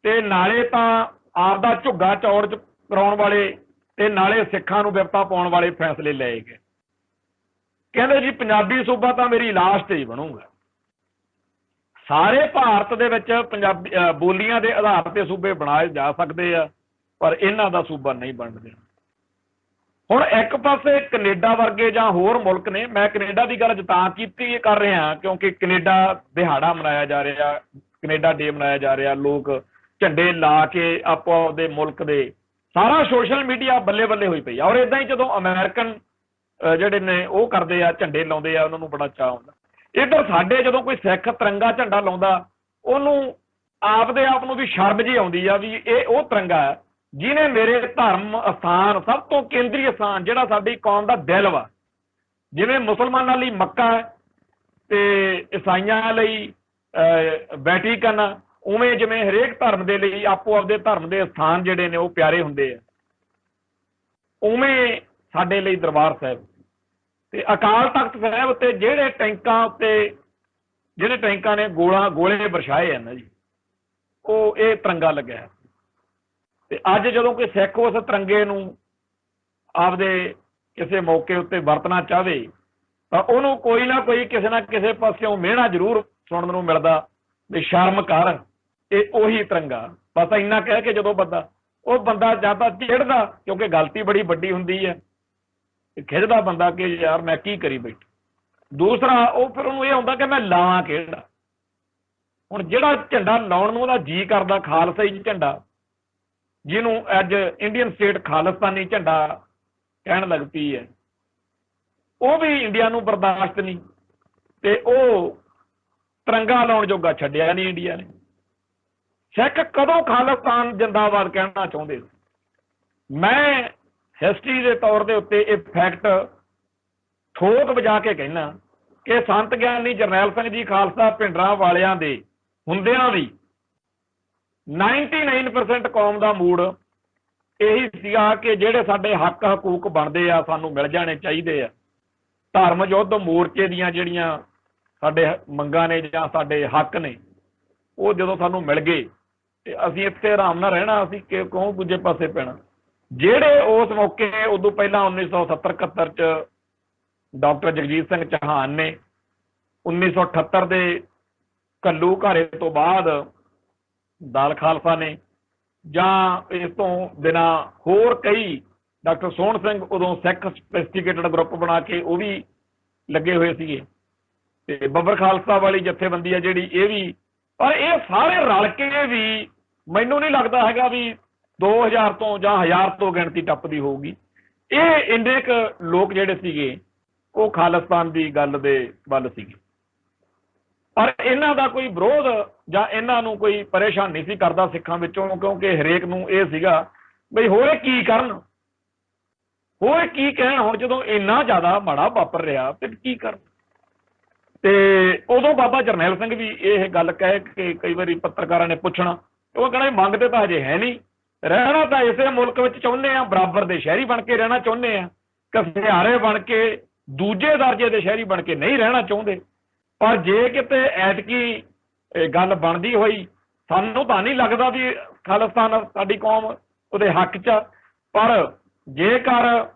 ਤੇ ਨਾਲੇ ਤਾਂ ਆਪਦਾ ਝੁੱਗਾ ਚੌੜ ਕਰਾਉਣ ਵਾਲੇ ਤੇ ਨਾਲੇ ਸਿੱਖਾਂ ਨੂੰ ਵਿਪਤਾ ਪਾਉਣ ਵਾਲੇ ਫੈਸਲੇ ਲਏ ਗਏ। ਕਹਿੰਦੇ ਜੀ ਪੰਜਾਬੀ ਸੂਬਾ ਤਾਂ ਮੇਰੀ ਲਾਸਟ ਹੀ ਬਣੂਗਾ। ਸਾਰੇ ਭਾਰਤ ਦੇ ਵਿੱਚ ਪੰਜਾਬੀ ਬੋਲੀਆਂ ਦੇ ਆਧਾਰ ਤੇ ਸੂਬੇ ਬਣਾਏ ਜਾ ਸਕਦੇ ਆ, ਪਰ ਇਹਨਾਂ ਦਾ ਸੂਬਾ ਨਹੀਂ ਬਣਦੇ। ਹੁਣ ਇੱਕ ਪਾਸੇ ਕੈਨੇਡਾ ਵਰਗੇ ਜਾਂ ਹੋਰ ਮੁਲਕ ਨੇ, ਮੈਂ ਕੈਨੇਡਾ ਦੀ ਗੱਲ ਤਾਂ ਕੀਤੀ ਕਰ ਰਿਹਾ ਕਿਉਂਕਿ ਕੈਨੇਡਾ ਦਿਹਾੜਾ ਮਨਾਇਆ ਜਾ ਰਿਹਾ, ਕੈਨੇਡਾ ਡੇ ਮਨਾਇਆ ਜਾ ਰਿਹਾ, ਲੋਕ ਝੰਡੇ ਲਾ ਕੇ ਆਪੋ ਆਪਦੇ ਮੁਲਕ ਦੇ, ਸਾਰਾ ਸੋਸ਼ਲ ਮੀਡੀਆ ਬੱਲੇ ਬੱਲੇ ਹੋਈ ਪਈ ਆ। ਔਰ ਇਦਾਂ ਹੀ ਜਦੋਂ ਅਮਰੀਕਨ ਜਿਹੜੇ ਨੇ ਉਹ ਕਰਦੇ ਆ, ਝੰਡੇ ਲਾਉਂਦੇ ਆ, ਉਹਨਾਂ ਨੂੰ ਬੜਾ ਚਾਅ ਹੁੰਦਾ। ਇੱਧਰ ਸਾਡੇ ਜਦੋਂ ਕੋਈ ਸਿੱਖ ਤਿਰੰਗਾ ਝੰਡਾ ਲਾਉਂਦਾ, ਉਹਨੂੰ ਆਪਦੇ ਆਪ ਨੂੰ ਵੀ ਸ਼ਰਮ ਜਿਹੀ ਆਉਂਦੀ ਆ ਵੀ ਇਹ ਉਹ ਤਿਰੰਗਾ ਹੈ ਜਿਹਨੇ ਮੇਰੇ ਧਰਮ ਅਸਥਾਨ, ਸਭ ਤੋਂ ਕੇਂਦਰੀ ਅਸਥਾਨ ਜਿਹੜਾ ਸਾਡੀ ਕੌਮ ਦਾ ਦਿਲ ਵਾ, ਜਿਵੇਂ ਮੁਸਲਮਾਨਾਂ ਲਈ ਮੱਕਾ ਤੇ ਈਸਾਈਆਂ ਲਈ ਵੈਟੀਕਨ, ਉਵੇਂ ਜਿਵੇਂ ਹਰੇਕ ਧਰਮ ਦੇ ਲਈ ਆਪੋ ਆਪਦੇ ਧਰਮ ਦੇ ਸਥਾਨ ਜਿਹੜੇ ਨੇ ਉਹ ਪਿਆਰੇ ਹੁੰਦੇ ਆ, ਉਵੇਂ ਸਾਡੇ ਲਈ ਦਰਬਾਰ ਸਾਹਿਬ ਤੇ ਅਕਾਲ ਤਖਤ ਸਾਹਿਬ ਤੇ ਜਿਹੜੇ ਟੈਂਕਾਂ ਨੇ ਗੋਲੇ ਵਰਛਾਏ ਆ ਨਾ ਜੀ, ਉਹ ਇਹ ਤਿਰੰਗਾ ਲੱਗਿਆ। ਤੇ ਅੱਜ ਜਦੋਂ ਕੋਈ ਸਿੱਖ ਉਸ ਤਿਰੰਗੇ ਨੂੰ ਆਪਦੇ ਕਿਸੇ ਮੌਕੇ ਉੱਤੇ ਵਰਤਣਾ ਚਾਹਵੇ ਤਾਂ ਉਹਨੂੰ ਕੋਈ ਨਾ ਕੋਈ ਕਿਸੇ ਨਾ ਕਿਸੇ ਪਾਸਿਓਂ ਮਿਹਣਾ ਜ਼ਰੂਰ ਸੁਣਨ ਨੂੰ ਮਿਲਦਾ ਵੀ ਸ਼ਰਮ ਕਰ, ਇਹ ਉਹੀ ਤਿਰੰਗਾ। ਬਸ ਇੰਨਾ ਕਹਿ ਕੇ ਜਦੋਂ ਬੰਦਾ ਜਾਂ ਤਾਂ ਚਿੜਦਾ, ਕਿਉਂਕਿ ਗਲਤੀ ਬੜੀ ਵੱਡੀ ਹੁੰਦੀ ਹੈ, ਖਿੱਚਦਾ ਬੰਦਾ ਕਿ ਯਾਰ ਮੈਂ ਕੀ ਕਰੀ ਬੈਠਾ। ਦੂਸਰਾ ਉਹ ਫਿਰ ਉਹਨੂੰ ਇਹ ਹੁੰਦਾ ਕਿ ਮੈਂ ਲਾਵਾਂ ਕਿਹੜਾ। ਹੁਣ ਜਿਹੜਾ ਝੰਡਾ ਲਾਉਣ ਨੂੰ ਉਹਦਾ ਜੀ ਕਰਦਾ, ਖਾਲਸਾਈ ਝੰਡਾ, ਜਿਹਨੂੰ ਅੱਜ ਇੰਡੀਅਨ ਸਟੇਟ ਖਾਲਿਸਤਾਨੀ ਝੰਡਾ ਕਹਿਣ ਲੱਗ ਪਈ ਹੈ, ਉਹ ਵੀ ਇੰਡੀਆ ਨੂੰ ਬਰਦਾਸ਼ਤ ਨਹੀਂ ਤੇ ਉਹ ਤਿਰੰਗਾ ਲਾਉਣ ਜੋਗਾ ਛੱਡਿਆ ਨਹੀਂ ਇੰਡੀਆ ਨੇ। ਸਿੱਖ ਕਦੋਂ ਖਾਲਿਸਤਾਨ ਜਿੰਦਾਬਾਦ ਕਹਿਣਾ ਚਾਹੁੰਦੇ? ਮੈਂ ਹਿਸਟਰੀ ਦੇ ਤੌਰ ਦੇ ਉੱਤੇ ਇਹ ਫੈਕਟ ਠੋਕ ਵਜਾ ਕੇ ਕਹਿਣਾ ਕਿ ਸੰਤ ਗਿਆਨੀ ਜਰਨੈਲ ਸਿੰਘ ਜੀ ਖਾਲਸਾ ਭਿੰਡਰਾਂ ਵਾਲਿਆਂ ਦੇ ਹੁੰਦਿਆਂ ਵੀ 99% ਕੌਮ ਦਾ ਮੂਡ ਇਹੀ ਸੀਗਾ ਕਿ ਜਿਹੜੇ ਸਾਡੇ ਹੱਕ ਹਕੂਕ ਬਣਦੇ ਆ ਸਾਨੂੰ ਮਿਲ ਜਾਣੇ ਚਾਹੀਦੇ ਆ। ਧਰਮ ਯੁੱਧ ਮੋਰਚੇ ਦੀਆਂ ਜਿਹੜੀਆਂ ਸਾਡੇ ਮੰਗਾਂ ਨੇ ਜਾਂ ਸਾਡੇ ਹੱਕ ਨੇ, ਉਹ ਜਦੋਂ ਸਾਨੂੰ ਮਿਲ ਗਏ ਤੇ ਅਸੀਂ ਇੱਥੇ ਆਰਾਮ ਨਾਲ ਰਹਿਣਾ, ਅਸੀਂ ਕਿਉਂ ਦੂਜੇ ਪਾਸੇ ਪੈਣਾ। ਜਿਹੜੇ ਉਸ ਮੌਕੇ ਉਦੋਂ ਪਹਿਲਾਂ 1970-71 ਚ ਡਾਕਟਰ ਜਗਜੀਤ ਸਿੰਘ ਚੌਹਾਨ ਨੇ, 1978 ਦੇ ਘੱਲੂ ਘਾਰੇ ਤੋਂ ਬਾਅਦ ਦਲ ਖਾਲਸਾ ਨੇ, ਜਾਂ ਇਸ ਤੋਂ ਬਿਨਾਂ ਹੋਰ ਕਈ, ਡਾਕਟਰ ਸੋਹਣ ਸਿੰਘ ਉਦੋਂ ਸਿੱਖ ਸੋਫਿਸਟੀਕੇਟਡ ਗਰੁੱਪ ਬਣਾ ਕੇ ਉਹ ਵੀ ਲੱਗੇ ਹੋਏ ਸੀਗੇ, ਤੇ ਬੱਬਰ ਖਾਲਸਾ ਵਾਲੀ ਜਥੇਬੰਦੀ ਆ ਜਿਹੜੀ, ਇਹ ਵੀ। ਪਰ ਇਹ ਸਾਰੇ ਰਲ ਕੇ ਵੀ ਮੈਨੂੰ ਨਹੀਂ ਲੱਗਦਾ ਹੈਗਾ ਵੀ 2000 ਤੋਂ ਜਾਂ 1000 ਤੋਂ ਗਿਣਤੀ ਟੱਪਦੀ ਹੋਊਗੀ। ਇਹ ਇੰਨੇ ਕੁ ਲੋਕ ਜਿਹੜੇ ਸੀਗੇ ਉਹ ਖਾਲਿਸਤਾਨ ਦੀ ਗੱਲ ਦੇ ਵੱਲ ਸੀਗੇ, ਪਰ ਇਹਨਾਂ ਦਾ ਕੋਈ ਵਿਰੋਧ ਜਾਂ ਇਹਨਾਂ ਨੂੰ ਕੋਈ ਪਰੇਸ਼ਾਨ ਨਹੀਂ ਸੀ ਕਰਦਾ ਸਿੱਖਾਂ ਵਿੱਚੋਂ, ਕਿਉਂਕਿ ਹਰੇਕ ਨੂੰ ਇਹ ਸੀਗਾ ਬਈ ਹੋਰ ਕੀ ਕਰਨ, ਹੋਰ ਕੀ ਕਹਿਣ। ਹੁਣ ਜਦੋਂ ਇੰਨਾ ਜ਼ਿਆਦਾ ਮਾੜਾ ਵਾਪਰ ਰਿਹਾ ਤੇ ਕੀ ਕਰਨ। ਤੇ ਉਦੋਂ ਬਾਬਾ ਜਰਨੈਲ ਸਿੰਘ ਵੀ ਇਹ ਗੱਲ ਕਹਿ ਕੇ ਕਈ ਵਾਰੀ ਪੱਤਰਕਾਰਾਂ ਨੇ ਪੁੱਛਣਾ, ਉਹ ਕਹਿਣਾ ਮੰਗਦੇ ਤਾਂ ਹਜੇ ਹੈ ਨਹੀਂ, ਰਹਿਣਾ ਤਾਂ ਇਸੇ ਮੁਲਕ ਵਿੱਚ ਚਾਹੁੰਦੇ ਆ, ਬਰਾਬਰ ਦੇ ਸ਼ਹਿਰੀ ਬਣ ਕੇ ਰਹਿਣਾ ਚਾਹੁੰਦੇ ਆ, ਘਸਿਆਰੇ ਬਣ ਕੇ ਦੂਜੇ ਦਰਜੇ ਦੇ ਸ਼ਹਿਰੀ ਬਣ ਕੇ ਨਹੀਂ ਰਹਿਣਾ ਚਾਹੁੰਦੇ। ਪਰ ਜੇ ਕਿਤੇ ਐਤਕੀ ਗੱਲ ਬਣਦੀ ਹੋਈ, ਸਾਨੂੰ ਤਾਂ ਨਹੀਂ ਲੱਗਦਾ ਵੀ ਖਾਲਿਸਤਾਨ ਸਾਡੀ ਕੌਮ ਉਹਦੇ ਹੱਕ 'ਚ। ਪਰ ਜੇਕਰ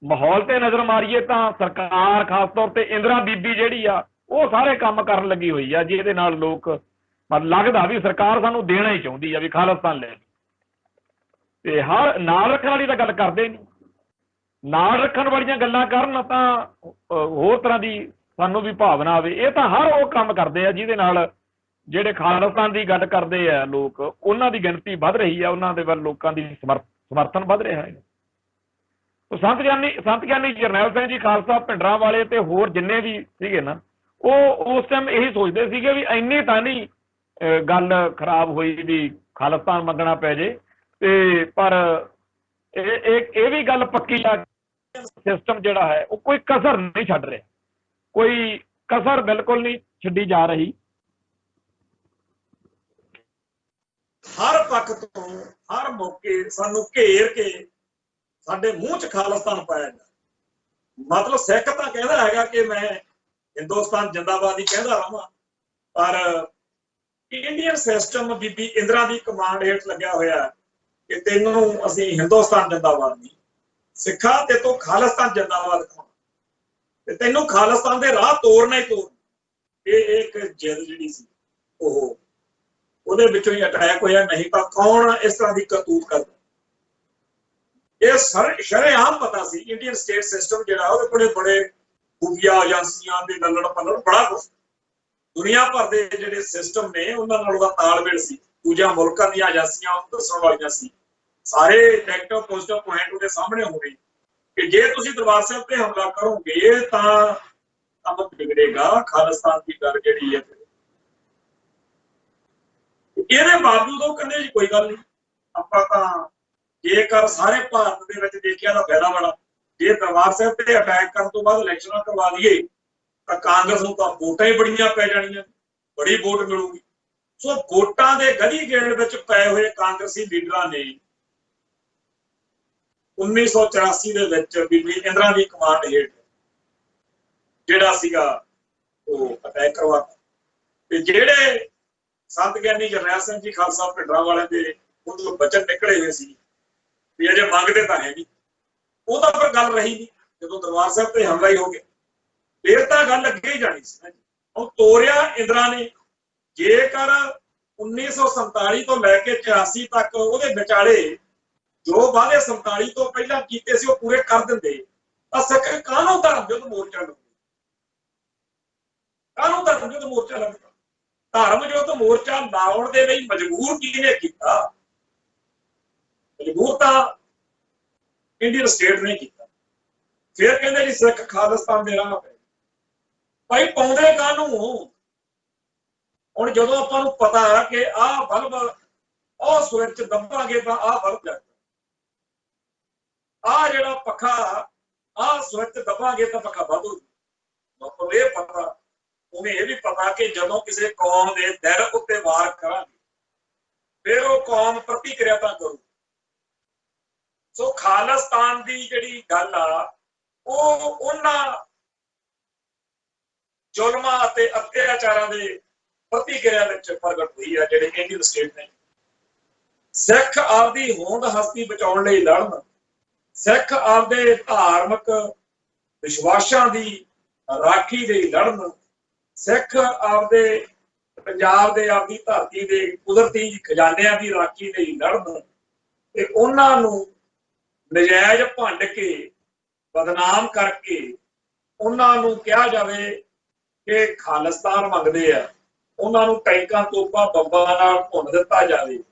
ਮਾਹੌਲ ਤੇ ਨਜ਼ਰ ਮਾਰੀਏ ਤਾਂ ਸਰਕਾਰ ਖਾਸ ਤੌਰ ਤੇ ਇੰਦਰਾ ਬੀਬੀ ਜਿਹੜੀ ਆ, ਉਹ ਸਾਰੇ ਕੰਮ ਕਰਨ ਲੱਗੀ ਹੋਈ ਆ, ਜਿਹਦੇ ਨਾਲ ਲੋਕ ਲੱਗਦਾ ਵੀ ਸਰਕਾਰ ਸਾਨੂੰ ਦੇਣਾ ਹੀ ਚਾਹੁੰਦੀ ਆ ਵੀ ਖਾਲਿਸਤਾਨ ਲੈ। ਤੇ ਹਰ ਨਾਲ ਰੱਖਣ ਵਾਲੀ ਤਾਂ ਗੱਲ ਕਰਦੇ ਨਹੀਂ, ਨਾਲ ਰੱਖਣ ਵਾਲੀਆਂ ਗੱਲਾਂ ਕਰਨ ਤਾਂ ਹੋਰ ਤਰ੍ਹਾਂ ਦੀ ਸਾਨੂੰ ਵੀ ਭਾਵਨਾ ਆਵੇ। ਇਹ ਤਾਂ ਹਰ ਉਹ ਕੰਮ ਕਰਦੇ ਆ ਜਿਹਦੇ ਨਾਲ ਜਿਹੜੇ ਖਾਲਿਸਤਾਨ ਦੀ ਗੱਲ ਕਰਦੇ ਆ ਲੋਕ, ਉਹਨਾਂ ਦੀ ਗਿਣਤੀ ਵੱਧ ਰਹੀ ਆ, ਉਹਨਾਂ ਦੇ ਵੱਲ ਲੋਕਾਂ ਦੀ ਸਮਰਥਨ ਵੱਧ ਰਿਹਾ ਹੈ। ਸੰਤ ਗਿਆਨੀ ਜਰਨੈਲ ਸਿੰਘ ਜੀ ਖਾਲਸਾ ਭਿੰਡਰਾਂ ਵਾਲੇ ਤੇ ਹੋਰ ਜਿੰਨੇ ਵੀ ਸੀਗੇ ਨਾ, ਉਹ ਉਸ ਟਾਈਮ ਇਹੀ ਸੋਚਦੇ ਸੀਗੇ ਵੀ ਇੰਨੀ ਤਾਂ ਨਹੀਂ ਗੱਲ ਖਰਾਬ ਹੋਈ ਵੀ ਖਾਲਿਸਤਾਨ ਮੰਗਣਾ ਪੈ ਜੇ, ਤੇ ਪਰ ਇਹ ਵੀ ਗੱਲ ਪੱਕੀ ਆ, ਸਿਸਟਮ ਜਿਹੜਾ ਹੈ ਉਹ ਕੋਈ ਕਸਰ ਨਹੀਂ ਛੱਡ ਰਿਹਾ, ਕੋਈ ਕਸਰ ਬਿਲਕੁਲ ਨਹੀਂ ਛੱਡੀ ਜਾ ਰਹੀ। हर पक्ष तो हर मौके सानू घेर के साडे मूँह च खालिस्तान पाया जाए। मतलब सिख तां कहदा हैगा कि मैं हिंदुस्तान जिंदाबाद ही कहदा रहां, पर इंडियन सिस्टम बीबी इंदिरा दी कमांड हेठ लग्या होया कि तैनूं असीं हिंदुस्तान जिंदाबाद नहीं, सिखा ते तो खालिस्तान जिंदाबाद कहां ते तैनूं खालिस्तान दे राह तोड़ना ही तोड़ना। ये एक जिद जिहड़ी सी ओह ਉਹਦੇ ਵਿੱਚੋਂ ਹੀ ਅਟੈਕ ਹੋਇਆ, ਨਹੀਂ ਤਾਂ ਕੌਣ ਇਸ ਤਰ੍ਹਾਂ ਦੀ ਕਰਤੂਤ ਕਰਦਾ। ਇਹ ਸ਼ਰੇਆਮ ਪਤਾ ਸੀ ਇੰਡੀਅਨ ਸਟੇਟ ਸਿਸਟਮ ਜਿਹੜਾ ਉਹਦੇ ਕੋਲੇ ਬੜੇ ਖੂਫੀਆ ਏਜੰਸੀਆਂ ਦੇ ਲੱਲੜ ਪੱਲੜ ਬੜਾ ਕੁਛ, ਦੁਨੀਆ ਭਰ ਦੇ ਜਿਹੜੇ ਸਿਸਟਮ ਨੇ ਉਹਨਾਂ ਨਾਲ ਉਹਦਾ ਤਾਲਮੇਲ ਸੀ, ਦੂਜਿਆਂ ਮੁਲਕਾਂ ਦੀਆਂ ਏਜੰਸੀਆਂ ਦੱਸਣ ਵਾਲੀਆਂ ਸੀ, ਸਾਰੇ ਨੈਗੇਟਿਵ ਪੋਜ਼ਿਟਿਵ ਪੁਆਇੰਟ ਉਹਦੇ ਸਾਹਮਣੇ ਹੋਣੇ ਕਿ ਜੇ ਤੁਸੀਂ ਦਰਬਾਰ ਸਾਹਿਬ ਤੇ ਹਮਲਾ ਕਰੋਗੇ ਤਾਂ ਕੰਮ ਵਿਗੜੇਗਾ, ਖਾਲਿਸਤਾਨ ਦੀ ਗੱਲ ਜਿਹੜੀ ਹੈ। ਇਹਦੇ ਬਾਵਜੂਦ ਉਹ ਕਹਿੰਦੇ ਜੀ ਕੋਈ ਗੱਲ ਨਹੀਂ, ਆਪਾਂ ਤਾਂ ਜੇਕਰ ਸਾਰੇ ਭਾਰਤ ਦੇ ਵਿੱਚ ਦੇਖਿਆ ਤਾਂ ਫਾਇਦਾ ਬੜਾ, ਜੇ ਦਰਬਾਰ ਸਾਹਿਬ ਤੇ ਅਟੈਕ ਕਰਨ ਤੋਂ ਬਾਅਦ ਇਲੈਕਸ਼ਨਾਂ ਕਰਵਾ ਦਈਏ ਤਾਂ ਕਾਂਗਰਸ ਨੂੰ ਤਾਂ ਵੋਟਾਂ ਹੀ ਬੜੀਆਂ ਪੈ ਜਾਣੀਆਂ, ਬੜੀ ਵੋਟ ਮਿਲੂਗੀ। ਸੋ ਵੋਟਾਂ ਦੇ ਗਲੀ ਗੇੜ ਵਿੱਚ ਪਏ ਹੋਏ ਕਾਂਗਰਸੀ ਲੀਡਰਾਂ ਨੇ 1984 ਦੇ ਵਿੱਚ ਬੀਬੀ ਇੰਦਰਾ ਦੀ ਕਮਾਂਡ ਹੇਠ ਜਿਹੜਾ ਸੀਗਾ ਉਹ ਅਟੈਕ ਕਰਵਾਤਾ, ਤੇ ਜਿਹੜੇ संत ज्ञानी जरनैल सिंह जी खालसा भिंडरां वाले दे उन्होंने बचन निकले हुए सी भी अजे मंगते तो है नहीं, वो तो फिर गल रही नहीं। जो दरबार साहब ते हमला ही हो गया फिर तो गल अगे ही जानी सी। हुण तोरिया इंदिरा ने जेकर 1947 तो लैके 84 तक उहदे विचाले जो वादे 47 तो पहला कीते सी वो पूरे कर दिंदे तां सिख काहनूं धर्म युद्ध मोर्चा लगदा, काहनूं धर्म युद्ध मोर्चा लगदा। धर्म युद्ध मोर्चा लाउण दे लई मजबूर किहने कीता? मजबूर तां इंडियन स्टेट ने कीता। फिर कहंदे जी सिख खालिस्तान दे राह पे भाई पाउंदे काहनूं? हुण जदों आपां नूं पता कि आह बल्ब आह स्विच दबांगे तां आह बल्ब जगदा, आह जिहड़ा पक्खा आह स्विच दबांगे तां पक्खा बंद हो जाऊगा। मतलब इह पता, उन्हें यह भी पता कि जदों किसी कौम के दिल उत्ते वार करांगे फिर वो कौम प्रतिक्रिया करू। सो खालिस्तान की जिहड़ी गल आ वो उन्हां जुल्मां अते अत्याचारां दे प्रतिक्रिया विच प्रगट हुई है जिहड़े इंडियन स्टेट ने। सिख आपदी होंद हस्ती बचाउण लई लड़न, सिख आपदे धार्मिक विश्वासां दी राखी लई लड़न, सिख आपदे पंजाब दे आपदी धरती दे कुदरती खजानिਆਂ ਦੀ राखी लई लड़न ते उन्हां नूं नजायज भंड के बदनाम करके उन्हां नूं कहा जावे कि खालिस्तान मंगदे आ, उन्हां नूं टैंकां तोपां बंबां नाल भुन दित्ता जावे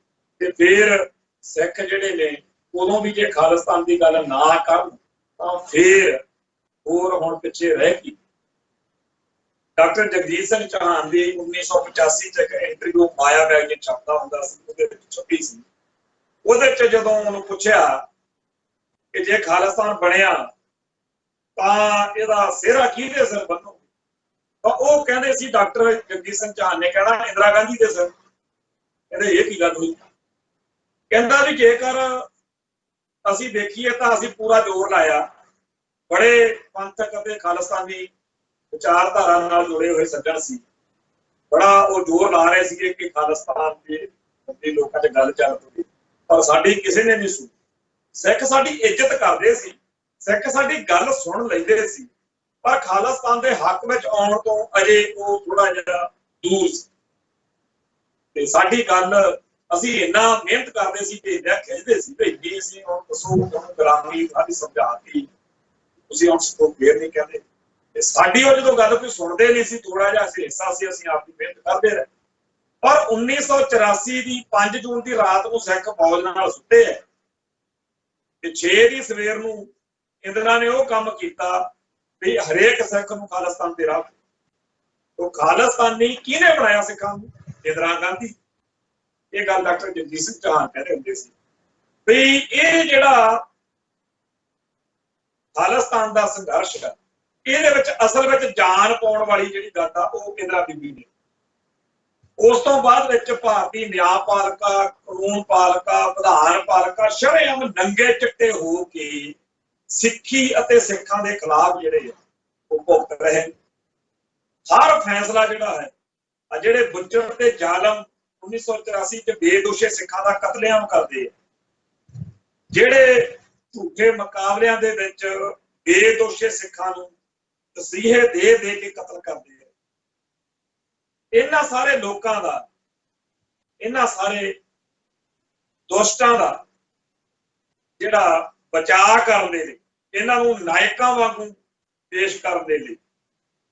ते फिर सिख जिहड़े ने उदों भी जे खालिस्तान की गल ना करन तां फिर होर हुण पिछे रह गई। डॉक्टर जगजीत सिंह चौहान की 1985 च एक इंटरव्यू माया मैगजीन छपदा हुंदा सी, उहदे विच छपी सी। उहदे च जदों उहनूं पुछया कि जे खालिस्तान बणिया तां इहदा सिहरा किहदे सिर बन्नो, तां ओह कहंदे सी डॉक्टर जगजीत सिंह चौहान ने कहना इंदिरा गांधी दे सिर। कहंदे इह की गल होई? कहंदा भी जेकर असीं देखीए तां असीं पूरा जोर लाया, बड़े पंथक अते खालिस्तानी विचारधारा नाल जुड़े हुए सज्जन सी, बड़ा वो जोर ला रहे थे कि खालिस्तान के लोगों से गल चल पई, पर साडी किसी ने नहीं सुनी। सिख साडी इज्जत करते सी, सिख साडी गल सुन लैंदे सी, पर खालिस्तान के हक में आउण तो अजे वो थोड़ा जिहा दूर सी ते साडी गल असीं इन्ना मेहनत करते सी ते इन्ना खिचदे सी कि जी असीं हुण दसो गुलामी साडी समझाती, तुसीं हुण सपो फेर नहीं कहंदे। साडी वो जो गल कोई सुनते नहीं सी, थोड़ा जिहा हिस्सा से असीं आपकी मेहनत करते रहे। ਪਰ 1984 ਦੀ 5 ਜੂਨ ਦੀ ਰਾਤ ਨੂੰ ਸਿੱਖ ਫੌਜ ਨਾਲ ਸੁੱਤੇ ਹੈ ਤੇ 6 ਦੀ ਸਵੇਰ ਨੂੰ ਇੰਦਰਾ ਨੇ ਉਹ ਕੰਮ ਕੀਤਾ ਵੀ ਹਰੇਕ ਸਿੱਖ ਨੂੰ ਖਾਲਿਸਤਾਨ ਤੇ ਰਾਹ। ਉਹ ਖਾਲਿਸਤਾਨੀ ਕਿਹਨੇ ਬਣਾਇਆ ਸਿੱਖਾਂ ਨੂੰ? ਇੰਦਰਾ ਗਾਂਧੀ। ਇਹ ਗੱਲ ਡਾਕਟਰ ਜਗਜੀਤ ਸਿੰਘ ਚੌਹਾਨ ਕਹਿੰਦੇ ਹੁੰਦੇ ਸੀ ਵੀ ਇਹ ਜਿਹੜਾ ਖਾਲਿਸਤਾਨ ਦਾ ਸੰਘਰਸ਼ ਹੈ ਇਹਦੇ ਵਿੱਚ ਅਸਲ ਵਿੱਚ ਜਾਨ ਪਾਉਣ ਵਾਲੀ ਜਿਹੜੀ ਗੱਲ ਆ ਉਹ ਇੰਦਰਾ ਬੀਬੀ ਨੇ। ਉਸ ਤੋਂ ਬਾਅਦ ਵਿੱਚ ਭਾਰਤੀ ਨਿਆਂਪਾਲਿਕਾ, ਕਾਨੂੰਨ ਪਾਲਿਕਾ, ਵਿਧਾਨ ਪਾਲਿਕਾ ਸ਼ਰੇਆਮ ਨੰਗੇ ਚਿੱਟੇ ਹੋ ਕੇ ਸਿੱਖੀ ਅਤੇ ਸਿੱਖਾਂ ਦੇ ਖਿਲਾਫ ਜਿਹੜੇ ਆ ਉਹ ਭੁਗਤ ਰਹੇ। ਹਰ ਫੈਸਲਾ ਜਿਹੜਾ ਹੈ ਆ ਜਿਹੜੇ ਬੁੱਚੜ ਤੇ ਜ਼ਾਲਮ 1984 ਚ ਬੇਦੋਸ਼ੇ ਸਿੱਖਾਂ ਦਾ ਕਤਲੇਆਮ ਕਰਦੇ ਆ, ਜਿਹੜੇ ਝੂਠੇ ਮੁਕਾਬਲਿਆਂ ਦੇ ਵਿੱਚ ਬੇਦੋਸ਼ੇ ਸਿੱਖਾਂ ਨੂੰ ਤਸੀਹੇ ਦੇ ਦੇ ਕੇ ਕਤਲ ਕਰਦੇ ਆ, ਇਹਨਾਂ ਸਾਰੇ ਲੋਕਾਂ ਦਾ, ਇਹਨਾਂ ਸਾਰੇ ਦੁਸ਼ਟਾਂ ਦਾ ਜਿਹੜਾ ਬਚਾਅ ਕਰਨ ਦੇ ਲਈ, ਇਹਨਾਂ ਨੂੰ ਨਾਇਕਾਂ ਵਾਂਗੂ ਪੇਸ਼ ਕਰਨ ਦੇ ਲਈ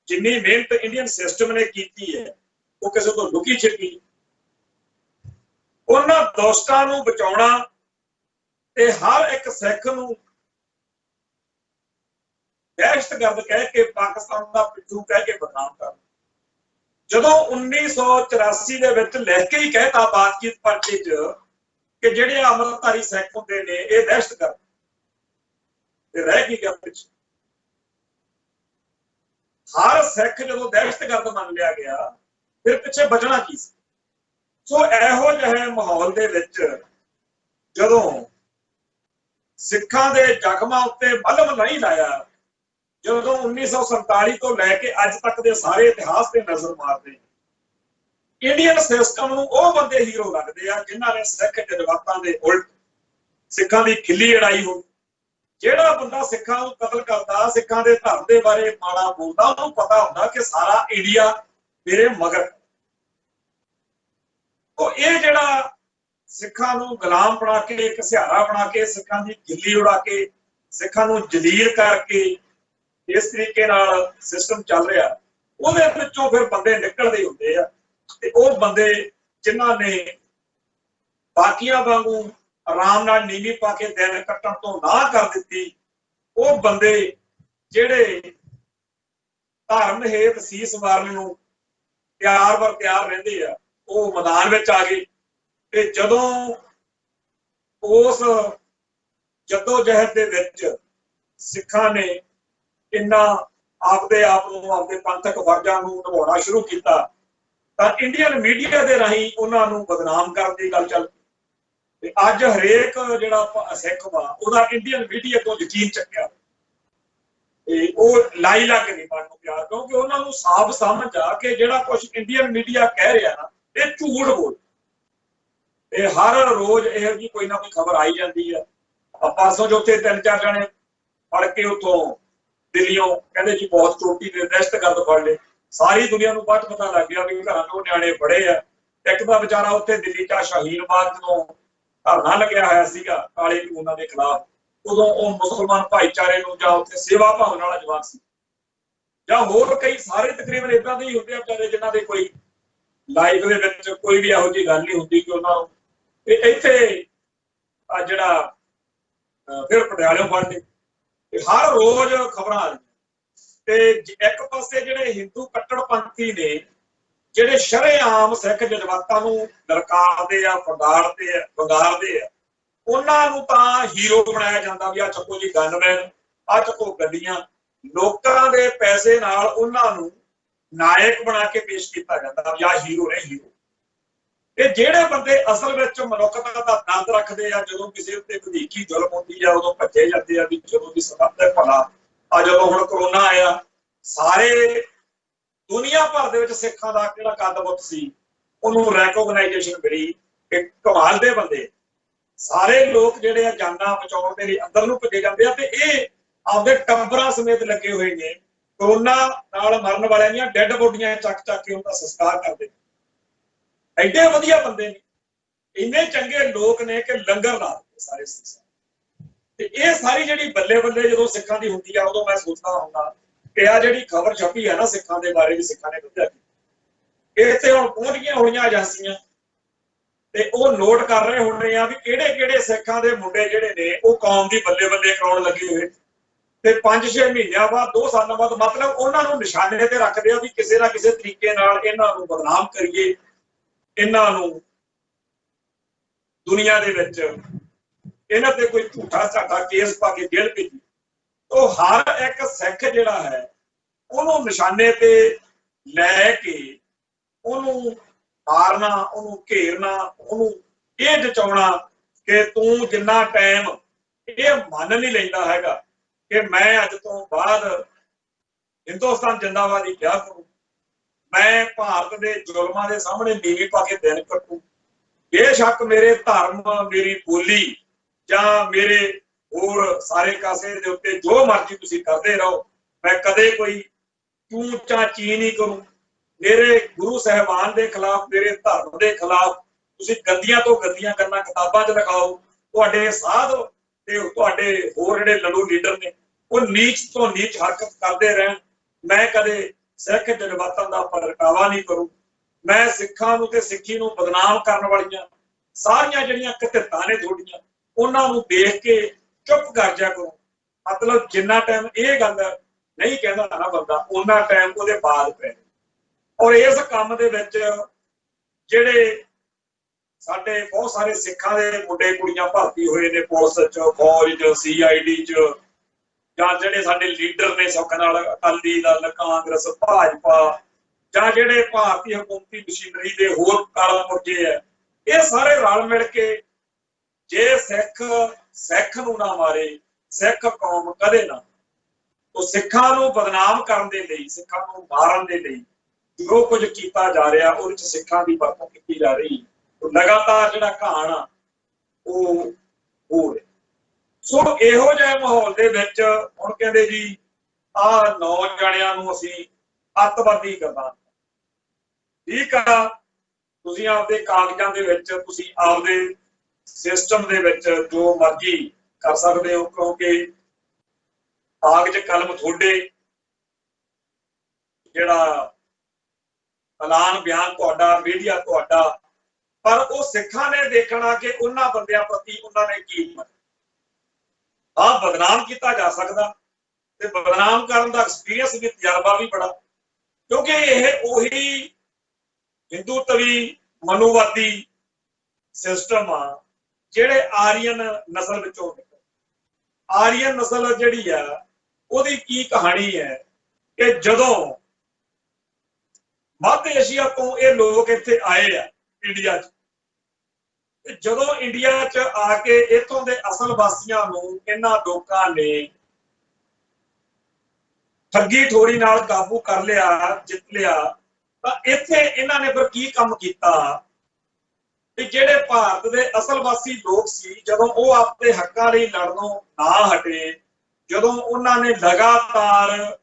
ਜਿੰਨੀ ਮਿਹਨਤ ਇੰਡੀਅਨ ਸਿਸਟਮ ਨੇ ਕੀਤੀ ਹੈ ਉਹ ਕਿਸੇ ਤੋਂ ਲੁਕੀ ਛਿਪੀ। ਉਹਨਾਂ ਦੁਸ਼ਟਾਂ ਨੂੰ ਬਚਾਉਣਾ ਤੇ ਹਰ ਇੱਕ ਸਿੱਖ ਨੂੰ ਦਹਿਸ਼ਤਗਰਦ ਕਹਿ ਕੇ, ਪਾਕਿਸਤਾਨ ਦਾ ਪਿੱਠੂ ਕਹਿ ਕੇ ਬਦਨਾਮ ਕਰਨਾ। ਜਦੋਂ 1984 ਦੇ ਵਿੱਚ ਲਿਖ ਕੇ ਹੀ ਕਹਿਤਾ ਬਾਤਚੀਤ ਪਰਚੇ 'ਚ ਕਿ ਜਿਹੜੇ ਅੰਮ੍ਰਿਤਧਾਰੀ ਸਿੱਖ ਹੁੰਦੇ ਨੇ ਇਹ ਦਹਿਸ਼ਤਗਰਦ, ਤੇ ਰਹਿ ਕੀ ਗਿਆ ਪਿੱਛੇ? ਹਰ ਸਿੱਖ ਜਦੋਂ ਦਹਿਸ਼ਤਗਰਦ ਮੰਨ ਲਿਆ ਗਿਆ ਫਿਰ ਪਿੱਛੇ ਬਚਣਾ ਕੀ ਸੀ? ਸੋ ਇਹੋ ਜਿਹੇ ਮਾਹੌਲ ਦੇ ਵਿੱਚ ਜਦੋਂ ਸਿੱਖਾਂ ਦੇ ਜ਼ਖਮਾਂ ਉੱਤੇ ਮਲਮ ਨਹੀਂ ਲਾਇਆ, ਜਦੋਂ 1947 ਤੋਂ ਲੈ ਕੇ ਅੱਜ ਤੱਕ ਦੇ ਸਾਰੇ ਇਤਿਹਾਸ ਤੇ ਨਜ਼ਰ ਮਾਰਦੇ, ਇੰਡੀਅਨ ਸਿਸਟਮ ਨੂੰ ਉਹ ਬੰਦੇ ਹੀਰੋ ਲੱਗਦੇ ਆ ਜਿਨ੍ਹਾਂ ਨੇ ਸਿੱਖ ਜਜ਼ਬਾਤਾਂ ਦੇ ਉਲਟ ਸਿੱਖਾਂ ਦੀ ਖਿੱਲੀ ਅੜਾਈ ਹੋਈ। ਜਿਹੜਾ ਬੰਦਾ ਸਿੱਖਾਂ ਨੂੰ ਕਤਲ ਕਰਦਾ, ਸਿੱਖਾਂ ਦੇ ਧਰਮ ਦੇ ਬਾਰੇ ਮਾੜਾ ਬੋਲਦਾ, ਉਹਨੂੰ ਪਤਾ ਹੁੰਦਾ ਕਿ ਸਾਰਾ ਇੰਡੀਆ ਮੇਰੇ ਮਗਰ। ਉਹ ਇਹ ਜਿਹੜਾ ਸਿੱਖਾਂ ਨੂੰ ਗੁਲਾਮ ਬਣਾ ਕੇ, ਇੱਕ ਸਿਹਾਰਾ ਬਣਾ ਕੇ, ਸਿੱਖਾਂ ਦੀ ਖਿੱਲੀ ਉਡਾ ਕੇ, ਸਿੱਖਾਂ ਨੂੰ ਜਲੀਲ ਕਰਕੇ ਇਸ ਤਰੀਕੇ ਨਾਲ ਸਿਸਟਮ ਚੱਲ ਰਿਹਾ, ਉਹਦੇ ਵਿੱਚੋਂ ਫਿਰ ਬੰਦੇ ਨਿਕਲਦੇ ਹੁੰਦੇ ਆ। ਤੇ ਉਹ ਬੰਦੇ ਜਿਨ੍ਹਾਂ ਨੇ ਬਾਕੀਆਂ ਵਾਂਗੂ ਆਰਾਮ ਨਾਲ ਨੀਵੀਂ ਪਾ ਕੇ ਦਿਨ ਕੱਟਣ ਤੋਂ ਨਾ ਕਰ ਦਿੱਤੀ, ਉਹ ਬੰਦੇ ਜਿਹੜੇ ਧਰਮ ਹੇਤ ਸੀਸ ਵਾਰਨ ਨੂੰ ਤਿਆਰ ਬਰ ਤਿਆਰ ਰਹਿੰਦੇ ਆ, ਉਹ ਮੈਦਾਨ ਵਿੱਚ ਆ ਗਏ। ਤੇ ਜਦੋਂ ਉਸ ਜੱਦੋ ਜਹਿਦ ਦੇ ਵਿੱਚ ਸਿੱਖਾਂ ਨੇ ਇੰਨਾ ਆਪਦੇ ਆਪ ਨੂੰ, ਆਪਦੇ ਪੰਥਕ ਫਰਜ਼ਾਂ ਨੂੰ ਨਿਭਾਉਣਾ ਸ਼ੁਰੂ ਕੀਤਾ ਤਾਂ ਇੰਡੀਅਨ ਮੀਡੀਆ ਦੇ ਰਾਹੀਂ ਉਹਨਾਂ ਨੂੰ ਬਦਨਾਮ ਕਰਨ ਦੀ ਗੱਲ ਚੱਲ ਪਈ। ਤੇ ਅੱਜ ਹਰੇਕ ਜਿਹੜਾ ਸਿੱਖ ਵਾ ਉਹਦਾ ਇੰਡੀਅਨ ਮੀਡੀਆ ਤੋਂ ਯਕੀਨ ਚੱਕਿਆ ਤੇ ਉਹ ਲਾਈ ਲੱਗ ਨਹੀਂ ਬਣਨ ਨੂੰ ਪਿਆ, ਕਿਉਂਕਿ ਉਹਨਾਂ ਨੂੰ ਸਾਫ਼ ਸਮਝ ਆ ਕਿ ਜਿਹੜਾ ਕੁਝ ਇੰਡੀਅਨ ਮੀਡੀਆ ਕਹਿ ਰਿਹਾ ਨਾ ਇਹ ਝੂਠ ਬੋਲ। ਤੇ ਹਰ ਰੋਜ਼ ਇਹੋ ਜਿਹੀ ਕੋਈ ਨਾ ਕੋਈ ਖਬਰ ਆਈ ਜਾਂਦੀ ਆ। ਪਰਸੋਂ ਜੋ ਉੱਥੇ 3-4 ਜਣੇ ਫੜ ਕੇ ਉੱਥੋਂ ਦਿੱਲੀੋਂ ਕਹਿੰਦੇ ਜੀ ਬਹੁਤ ਚੋਟੀ ਦੇ ਦਹਿਸ਼ਤਗਰਦ ਫੜ ਲਏ। ਸਾਰੀ ਦੁਨੀਆ ਨੂੰ ਬਾਅਦ ਪਤਾ ਲੱਗ ਗਿਆ ਵੀ ਘਰਾਂ ਤੋਂ ਨਿਆਣੇ ਫੜੇ ਆ। ਇੱਕ ਦਾ ਵਿਚਾਰਾ ਉੱਥੇ ਦਿੱਲੀ ਚ ਸ਼ਹੀਨ ਬਾਗ ਜਦੋਂ ਧਰਨਾ ਲੱਗਿਆ ਹੋਇਆ ਸੀਗਾ ਕਾਲੇ ਕਾਨੂੰਨਾਂ ਦੇ ਖਿਲਾਫ, ਉਦੋਂ ਉਹ ਮੁਸਲਮਾਨ ਭਾਈਚਾਰੇ ਨੂੰ ਜਾਂ ਉੱਥੇ ਸੇਵਾ ਭਾਵਨਾ ਵਾਲਾ ਜਵਾਬ ਸੀ, ਜਾਂ ਹੋਰ ਕਈ ਸਾਰੇ ਤਕਰੀਬਨ ਏਦਾਂ ਦੇ ਹੀ ਹੁੰਦੇ ਆ ਵਿਚਾਰੇ ਜਿਨ੍ਹਾਂ ਦੇ ਕੋਈ ਲਾਈਫ ਦੇ ਵਿੱਚ ਕੋਈ ਵੀ ਇਹੋ ਜਿਹੀ ਗੱਲ ਨਹੀਂ ਹੁੰਦੀ ਕਿ ਉਹਨਾਂ ਨੂੰ ਇੱਥੇ ਆ ਜਿਹੜਾ ਫਿਰ ਪਟਿਆਲਿਓਂ ਫੜ ਲਏ। ਹਰ ਰੋਜ਼ ਖਬਰਾਂ ਆ ਰਹੀਆਂ। ਤੇ ਇੱਕ ਪਾਸੇ ਜਿਹੜੇ ਹਿੰਦੂ ਕੱਟੜਪੰਥੀ ਨੇ ਜਿਹੜੇ ਸ਼ਰੇਆਮ ਸਿੱਖ ਜਜ਼ਬਾਤਾਂ ਨੂੰ ਲਲਕਾਰਦੇ ਆ, ਵੰਗਾਰਦੇ ਆ, ਉਹਨਾਂ ਨੂੰ ਤਾਂ ਹੀਰੋ ਬਣਾਇਆ ਜਾਂਦਾ ਵੀ ਆ ਚੱਕੋ ਜੀ ਗਨਮੈਨ, ਆ ਚੱਕੋ ਗੱਡੀਆਂ। ਲੋਕਾਂ ਦੇ ਪੈਸੇ ਨਾਲ ਉਹਨਾਂ ਨੂੰ ਨਾਇਕ ਬਣਾ ਕੇ ਪੇਸ਼ ਕੀਤਾ ਜਾਂਦਾ ਵੀ ਆ ਹੀਰੋ ਨੇ ਹੀਰੋ। ਤੇ ਜਿਹੜੇ ਬੰਦੇ ਅਸਲ ਵਿੱਚ ਮਨੁੱਖਤਾ ਦਾ ਦਰਦ ਰੱਖਦੇ ਆ, ਜਦੋਂ ਕਿਸੇ ਉੱਤੇ ਵਧੀਕੀ ਜ਼ੁਲਮ ਹੁੰਦੀ ਆ ਉਦੋਂ ਭੱਜੇ ਜਾਂਦੇ ਆ ਵੀ ਜਦੋਂ ਦੀ ਸਬੱਬ ਹੈ ਭਲਾ। ਆ ਜਦੋਂ ਹੁਣ ਕਰੋਨਾ ਆਇਆ, ਸਾਰੇ ਦੁਨੀਆ ਭਰ ਦੇ ਵਿੱਚ ਸਿੱਖਾਂ ਦਾ ਜਿਹੜਾ ਕੱਦ-ਬੁੱਤ ਸੀ ਉਹਨੂੰ ਰੈਕੋਗਨਾਈਜੇਸ਼ਨ ਮਿਲੀ ਕਿ ਕਮਾਲ ਦੇ ਬੰਦੇ। ਸਾਰੇ ਲੋਕ ਜਿਹੜੇ ਆ ਜਾਨਾਂ ਬਚਾਉਣ ਦੇ ਲਈ ਅੰਦਰ ਨੂੰ ਭੱਜੇ ਜਾਂਦੇ ਆ ਤੇ ਇਹ ਆਪਦੇ ਟੱਬਰਾਂ ਸਮੇਤ ਲੱਗੇ ਹੋਏ ਨੇ ਕਰੋਨਾ ਨਾਲ ਮਰਨ ਵਾਲਿਆਂ ਦੀਆਂ ਡੈੱਡ ਬੋਡੀਆਂ ਚੱਕ ਕੇ ਉਹਦਾ ਸੰਸਕਾਰ ਕਰਦੇ। ਐਡੇ ਵਧੀਆ ਬੰਦੇ ਨੇ, ਇੰਨੇ ਚੰਗੇ ਲੋਕ ਨੇ ਕਿ ਲੰਗਰ ਲਾ ਦਿੱਤੇ ਸਾਰੇ ਸੰਸਾਰ। ਤੇ ਇਹ ਸਾਰੀ ਜਿਹੜੀ ਬੱਲੇ ਬੱਲੇ ਜਦੋਂ ਸਿੱਖਾਂ ਦੀ ਹੁੰਦੀ ਆ, ਉਦੋਂ ਮੈਂ ਸੋਚਦਾ ਹੁੰਦਾ ਕਿ ਆ ਜਿਹੜੀ ਖਬਰ ਛਪੀ ਹੈ ਨਾ ਸਿੱਖਾਂ ਦੇ ਬਾਰੇ ਵੀ ਸਿੱਖਾਂ ਨੇ ਵਧੀਆ ਕੀਤੀ। ਇੱਥੇ ਹੁਣ ਪਹੁੰਚ ਗਈਆਂ ਹੋਣੀਆਂ ਏਜੰਸੀਆਂ ਤੇ ਉਹ ਨੋਟ ਕਰ ਰਹੇ ਹੋਣੇ ਆ ਵੀ ਕਿਹੜੇ ਕਿਹੜੇ ਸਿੱਖਾਂ ਦੇ ਮੁੰਡੇ ਜਿਹੜੇ ਨੇ ਉਹ ਕੌਮ ਦੀ ਬੱਲੇ ਬੱਲੇ ਕਰਾਉਣ ਲੱਗੇ ਹੋਏ ਤੇ 5-6 ਮਹੀਨਿਆਂ ਬਾਅਦ 2 ਸਾਲਾਂ ਬਾਅਦ ਮਤਲਬ ਉਹਨਾਂ ਨੂੰ ਨਿਸ਼ਾਨੇ ਤੇ ਰੱਖਦੇ ਆ ਵੀ ਕਿਸੇ ਨਾ ਕਿਸੇ ਤਰੀਕੇ ਨਾਲ ਇਹਨਾਂ ਨੂੰ ਬਦਨਾਮ ਕਰੀਏ, ਇਹਨਾਂ ਨੂੰ ਦੁਨੀਆ ਦੇ ਵਿੱਚ ਇਹਨਾਂ ਤੇ ਕੋਈ ਝੂਠਾ ਝਾਟਾ ਕੇਸ ਪਾ ਕੇ ਜੇਲ੍ਹ ਭੇਜੀ। ਉਹ ਹਰ ਇੱਕ ਸਿੱਖ ਜਿਹੜਾ ਹੈ ਉਹਨੂੰ ਨਿਸ਼ਾਨੇ ਤੇ ਲੈ ਕੇ ਉਹਨੂੰ ਮਾਰਨਾ, ਉਹਨੂੰ ਘੇਰਨਾ, ਉਹਨੂੰ ਇਹ ਜਚਾਉਣਾ ਕਿ ਤੂੰ ਜਿੰਨਾ ਟਾਈਮ ਇਹ ਮੰਨ ਨਹੀਂ ਲੈਂਦਾ ਹੈਗਾ ਕਿ ਮੈਂ ਅੱਜ ਤੋਂ ਬਾਅਦ ਹਿੰਦੁਸਤਾਨ ਜਿੰਦਾਬਾਦ ਹੀ ਕਿਹਾ ਕਰੂੰ, ਮੈਂ ਭਾਰਤ ਦੇ ਜ਼ੁਲਮਾਂ ਦੇ ਸਾਹਮਣੇ ਨੀਵੀਂ ਪਾ ਕੇ ਦਿਨ ਕੱਟੂ, ਬੇਸ਼ੱਕ ਮੇਰੇ ਧਰਮ, ਮੇਰੀ ਬੋਲੀ ਜਾਂ ਮੇਰੇ ਹੋਰ ਸਾਰੇ ਕਾਸੇ ਦੇ ਉੱਤੇ ਜੋ ਮਰਜ਼ੀ ਤੁਸੀਂ ਕਰਦੇ ਰਹੋ, ਮੈਂ ਕਦੇ ਕੋਈ ਤੂੰ ਚਾ ਚੀ ਨਹੀਂ ਕਰੂੰ। ਮੇਰੇ ਗੁਰੂ ਸਾਹਿਬਾਨ ਦੇ ਖਿਲਾਫ, ਮੇਰੇ ਧਰਮ ਦੇ ਖਿਲਾਫ ਤੁਸੀਂ ਗੰਦੀਆਂ ਤੋਂ ਗੰਦੀਆਂ ਗੱਲਾਂ ਕਿਤਾਬਾਂ 'ਚ ਲਿਖਾਓ। ਤੁਹਾਡੇ ਸਾਧ ਤੇ ਤੁਹਾਡੇ ਹੋਰ ਜਿਹੜੇ ਲੜੂ ਲੀਡਰ ਨੇ ਉਹ ਨੀਚ ਤੋਂ ਨੀਚ ਹਰਕਤ ਕਰਦੇ ਰਹਿਣ। ਮੈਂ ਕਦੇ ਸਿੱਖ ਜਜ਼ਬਾਤਾਂ ਦਾ ਪ੍ਰਗਟਾਵਾ ਨਹੀਂ ਕਰੂੰ। ਮੈਂ ਸਿੱਖਾਂ ਨੂੰ ਤੇ ਸਿੱਖੀ ਨੂੰ ਬਦਨਾਮ ਕਰਨ ਵਾਲੀਆਂ ਸਾਰੀਆਂ ਜਿਹੜੀਆਂ ਘਟਿਤਾਂ ਨੇ ਤੁਹਾਡੀਆਂ ਉਹਨਾਂ ਨੂੰ ਦੇਖ ਕੇ ਚੁੱਪ ਕਰ ਜਾ ਕਰੋ। ਮਤਲਬ ਜਿੰਨਾ ਟਾਈਮ ਇਹ ਗੱਲ ਨਹੀਂ ਕਹਿੰਦਾ ਨਾ ਬੰਦਾ, ਉਹਨਾਂ ਟਾਈਮ ਉਹਦੇ ਬਾਅਦ ਪੈ। ਔਰ ਇਸ ਕੰਮ ਦੇ ਵਿੱਚ ਜਿਹੜੇ ਸਾਡੇ ਬਹੁਤ ਸਾਰੇ ਸਿੱਖਾਂ ਦੇ ਮੁੰਡੇ ਕੁੜੀਆਂ ਭਰਤੀ ਹੋਏ ਨੇ, ਪੁਲਿਸ 'ਚ, ਫੌਜ 'ਚ, CID 'ਚ, ਜਾਂ ਜਿਹੜੇ ਸਾਡੇ ਲੀਡਰ ਨੇ ਸੁੱਖ ਨਾਲ ਅਕਾਲੀ ਦਲ, ਕਾਂਗਰਸ, ਭਾਜਪਾ, ਜਾਂ ਜਿਹੜੇ ਭਾਰਤੀ ਹਕੂਮਤੀ ਮਸ਼ੀਨਰੀ ਦੇ ਹੋਰ ਕਾਲਾ ਪੁਰਜੇ ਆ, ਇਹ ਸਾਰੇ ਰਲ ਮਿਲ ਕੇ ਜੇ ਸਿੱਖ ਨੂੰ ਨਾ ਮਾਰੇ, ਸਿੱਖ ਕੌਮ ਕਦੇ ਨਾ, ਉਹ ਸਿੱਖਾਂ ਨੂੰ ਬਦਨਾਮ ਕਰਨ ਦੇ ਲਈ, ਸਿੱਖਾਂ ਨੂੰ ਮਾਰਨ ਦੇ ਲਈ ਜੋ ਕੁਝ ਕੀਤਾ ਜਾ ਰਿਹਾ ਉਹਦੇ 'ਚ ਸਿੱਖਾਂ ਦੀ ਵਰਤੋਂ ਕੀਤੀ ਜਾ ਰਹੀ। ਲਗਾਤਾਰ ਜਿਹੜਾ ਕਹਾਣ ਆ ਉਹ ਹੋ ਰਿਹਾ। ਸੋ ਇਹੋ ਜਿਹੇ ਮਾਹੌਲ ਦੇ ਵਿੱਚ ਹੁਣ ਕਹਿੰਦੇ ਜੀ ਆਹ 9 ਜਣਿਆਂ ਨੂੰ ਅਸੀਂ ਅੱਤਵਾਦੀ ਕਰਨਾ। ਠੀਕ ਆ, ਤੁਸੀਂ ਆਪਦੇ ਕਾਗਜ਼ਾਂ ਦੇ ਵਿੱਚ, ਤੁਸੀਂ ਆਪਦੇ ਸਿਸਟਮ ਦੇ ਵਿੱਚ ਜੋ ਮਰਜ਼ੀ ਕਰ ਸਕਦੇ ਹੋ, ਕਿਉਂਕਿ ਕਾਗਜ਼ ਕਲਮ ਤੁਹਾਡੇ, ਜਿਹੜਾ ਐਲਾਨ ਬਿਆਨ ਤੁਹਾਡਾ, ਮੀਡੀਆ ਤੁਹਾਡਾ, ਪਰ ਉਹ ਸਿੱਖਾਂ ਨੇ ਦੇਖਣਾ ਕਿ ਉਹਨਾਂ ਬੰਦਿਆਂ ਪ੍ਰਤੀ ਉਹਨਾਂ ਨੇ ਕੀ ਬਦਨਾਮ ਕੀਤਾ ਜਾ ਸਕਦਾ ਤੇ ਬਦਨਾਮ ਕਰਨ ਦਾ ਐਕਸਪੀਰੀਅੰਸ ਵੀ, ਤਜਰਬਾ ਵੀ ਬੜਾ, ਕਿਉਂਕਿ ਇਹ ਉਹੀ ਹਿੰਦੂਤਵੀ ਮਨੋਵਾਦੀ ਸਿਸਟਮ ਆ ਜਿਹੜੇ ਆਰੀਅਨ ਨਸਲ ਵਿੱਚੋਂ ਨਿਕਲੇ। ਆਰੀਅਨ ਨਸਲ ਜਿਹੜੀ ਆ ਉਹਦੀ ਕੀ ਕਹਾਣੀ ਹੈ ਕਿ ਜਦੋਂ ਮੱਧ ਏਸ਼ੀਆ ਤੋਂ ਇਹ ਲੋਕ ਇੱਥੇ ਆਏ ਆ ਇੰਡੀਆ 'ਚ, ਤੇ ਜਦੋਂ ਇੰਡੀਆ 'ਚ ਆ ਕੇ ਇੱਥੋਂ ਦੇ ਅਸਲ ਵਾਸੀਆਂ ਨੂੰ ਇਹਨਾਂ ਲੋਕਾਂ ਨੇ ਠੱਗੀ ਠੋਰੀ ਨਾਲ ਕਾਬੂ ਕਰ ਲਿਆ, ਜਿੱਤ ਲਿਆ, ਤਾਂ ਇੱਥੇ ਇਹਨਾਂ ਨੇ ਫਿਰ ਕੀ ਕੰਮ ਕੀਤਾ ਕਿ ਜਿਹੜੇ ਭਾਰਤ ਦੇ ਅਸਲ ਵਾਸੀ ਲੋਕ ਸੀ, ਜਦੋਂ ਉਹ ਆਪਣੇ ਹੱਕਾਂ ਲਈ ਲੜਨੋਂ ਨਾ ਹਟੇ, ਜਦੋਂ ਉਹਨਾਂ ਨੇ ਲਗਾਤਾਰ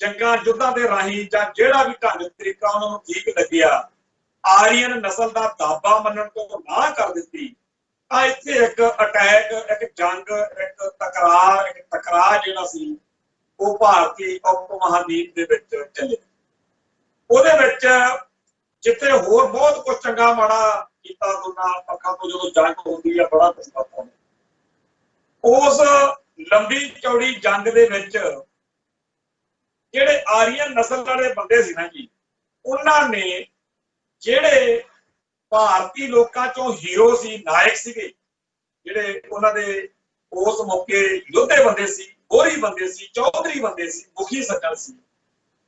ਜੰਗਾਂ ਯੁੱਧਾਂ ਦੇ ਰਾਹੀਂ ਜਾਂ ਜਿਹੜਾ ਵੀ ਢੰਗ ਤਰੀਕਾ ਉਹਨਾਂ ਨੂੰ ਠੀਕ ਲੱਗਿਆ ਆਰੀਅਨ ਨਸਲ ਦਾ ਦਾਬਾ ਮੰਨਣ ਤੋਂ ਨਾ ਕਰ ਦਿੱਤੀ, ਤਾਂ ਇੱਥੇ ਇੱਕ ਅਟੈਕ, ਇੱਕ ਜੰਗ, ਇੱਕ ਟਕਰਾਅ ਜਿਹੜਾ ਸੀ ਉਹ ਭਾਰਤੀ ਉਪ ਮਹਾਦੀਪ ਦੇ ਵਿੱਚ ਚੱਲੇ। ਉਹਦੇ ਵਿੱਚ ਜਿੱਥੇ ਹੋਰ ਬਹੁਤ ਕੁਝ ਚੰਗਾ ਮਾੜਾ ਕੀਤਾ ਦੋਨਾਂ ਪੱਖਾਂ ਤੋਂ ਜਦੋਂ ਜੰਗ ਹੁੰਦੀ ਆ, ਬੜਾ ਕੁਝ ਪਤਾ। ਉਸ ਲੰਬੀ ਚੌੜੀ ਜੰਗ ਦੇ ਵਿੱਚ ਜਿਹੜੇ ਆਰੀਅਨ ਨਸਲ ਵਾਲੇ ਬੰਦੇ ਸੀ ਨਾ ਜੀ, ਉਹਨਾਂ ਨੇ ਜਿਹੜੇ ਭਾਰਤੀ ਲੋਕਾਂ ਚੋਂ ਹੀਰੋ ਸੀ, ਨਾਇਕ ਸੀਗੇ, ਜਿਹੜੇ ਉਹਨਾਂ ਦੇ ਉਸ ਮੌਕੇ ਯੋਧੇ ਬੰਦੇ ਸੀ, ਗੋਰੀ ਬੰਦੇ ਸੀ, ਚੌਧਰੀ ਬੰਦੇ ਸੀ, ਮੁਖੀ ਸੱਜਣ ਸੀ,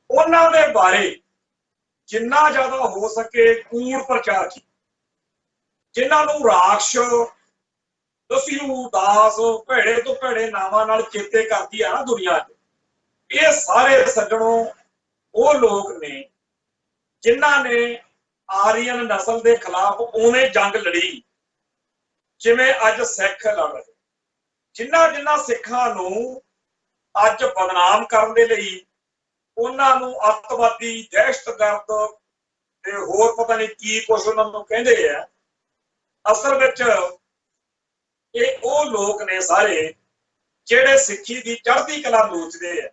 ਉਹਨਾਂ ਦੇ ਬਾਰੇ ਜਿੰਨਾ ਜ਼ਿਆਦਾ ਹੋ ਸਕੇ ਕੂੜ ਪ੍ਰਚਾਰ ਕੀਤਾ, ਜਿਨ੍ਹਾਂ ਨੂੰ ਰਾਖਸ਼, ਦਸਿਊ, ਦਾਸ, ਭੈੜੇ ਤੋਂ ਭੈੜੇ ਨਾਵਾਂ ਨਾਲ ਚੇਤੇ ਕਰਦੀ ਆ ਨਾ ਦੁਨੀਆ 'ਚ। ਇਹ ਸਾਰੇ ਸੱਜਣੋਂ ਉਹ ਲੋਕ ਨੇ ਜਿਨ੍ਹਾਂ ਨੇ ਆਰੀਅਨ ਨਸਲ ਦੇ ਖਿਲਾਫ ਉਵੇਂ ਜੰਗ ਲੜੀ ਜਿਵੇਂ ਅੱਜ ਸਿੱਖ ਲੜ ਰਹੇ। ਜਿਨ੍ਹਾਂ ਸਿੱਖਾਂ ਨੂੰ ਅੱਜ ਬਦਨਾਮ ਕਰਨ ਦੇ ਲਈ, ਉਹਨਾਂ ਨੂੰ ਅੱਤਵਾਦੀ, ਦਹਿਸ਼ਤਗਰਦ ਤੇ ਹੋਰ ਪਤਾ ਨਹੀਂ ਕੀ ਕੁਛ ਉਹਨਾਂ ਨੂੰ ਕਹਿੰਦੇ ਆ, ਅਸਲ ਵਿੱਚ ਇਹ ਉਹ ਲੋਕ ਨੇ ਸਾਰੇ ਜਿਹੜੇ ਸਿੱਖੀ ਦੀ ਚੜ੍ਹਦੀ ਕਲਾ ਲੋਚਦੇ ਆ,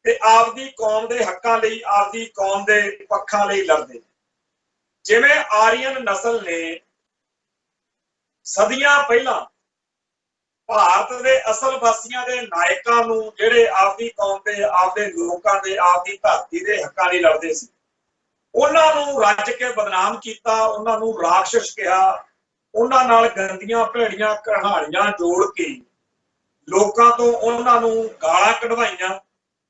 ਤੇ ਆਪਦੀ ਕੌਮ ਦੇ ਹੱਕਾਂ ਲਈ, ਆਪਦੀ ਕੌਮ ਦੇ ਪੱਖਾਂ ਲਈ ਲੜਦੇ। ਜਿਵੇਂ ਆਰੀਅਨ ਨਸਲ ਨੇ ਸਦੀਆਂ ਪਹਿਲਾਂ ਭਾਰਤ ਦੇ ਅਸਲ ਵਾਸੀਆਂ ਦੇ ਨਾਇਕਾਂ ਨੂੰ, ਜਿਹੜੇ ਆਪਦੀ ਕੌਮ ਤੇ, ਆਪਦੇ ਲੋਕਾਂ ਦੇ, ਆਪਦੀ ਧਰਤੀ ਦੇ ਹੱਕਾਂ ਲਈ ਲੜਦੇ ਸੀ, ਉਹਨਾਂ ਨੂੰ ਰੱਜ ਕੇ ਬਦਨਾਮ ਕੀਤਾ, ਉਹਨਾਂ ਨੂੰ ਰਾਖਸ਼ ਕਿਹਾ, ਉਹਨਾਂ ਨਾਲ ਗੰਦੀਆਂ ਭੈੜੀਆਂ ਕਹਾਣੀਆਂ ਜੋੜ ਕੇ ਲੋਕਾਂ ਤੋਂ ਉਹਨਾਂ ਨੂੰ ਗਾਲਾਂ ਕਢਵਾਈਆਂ,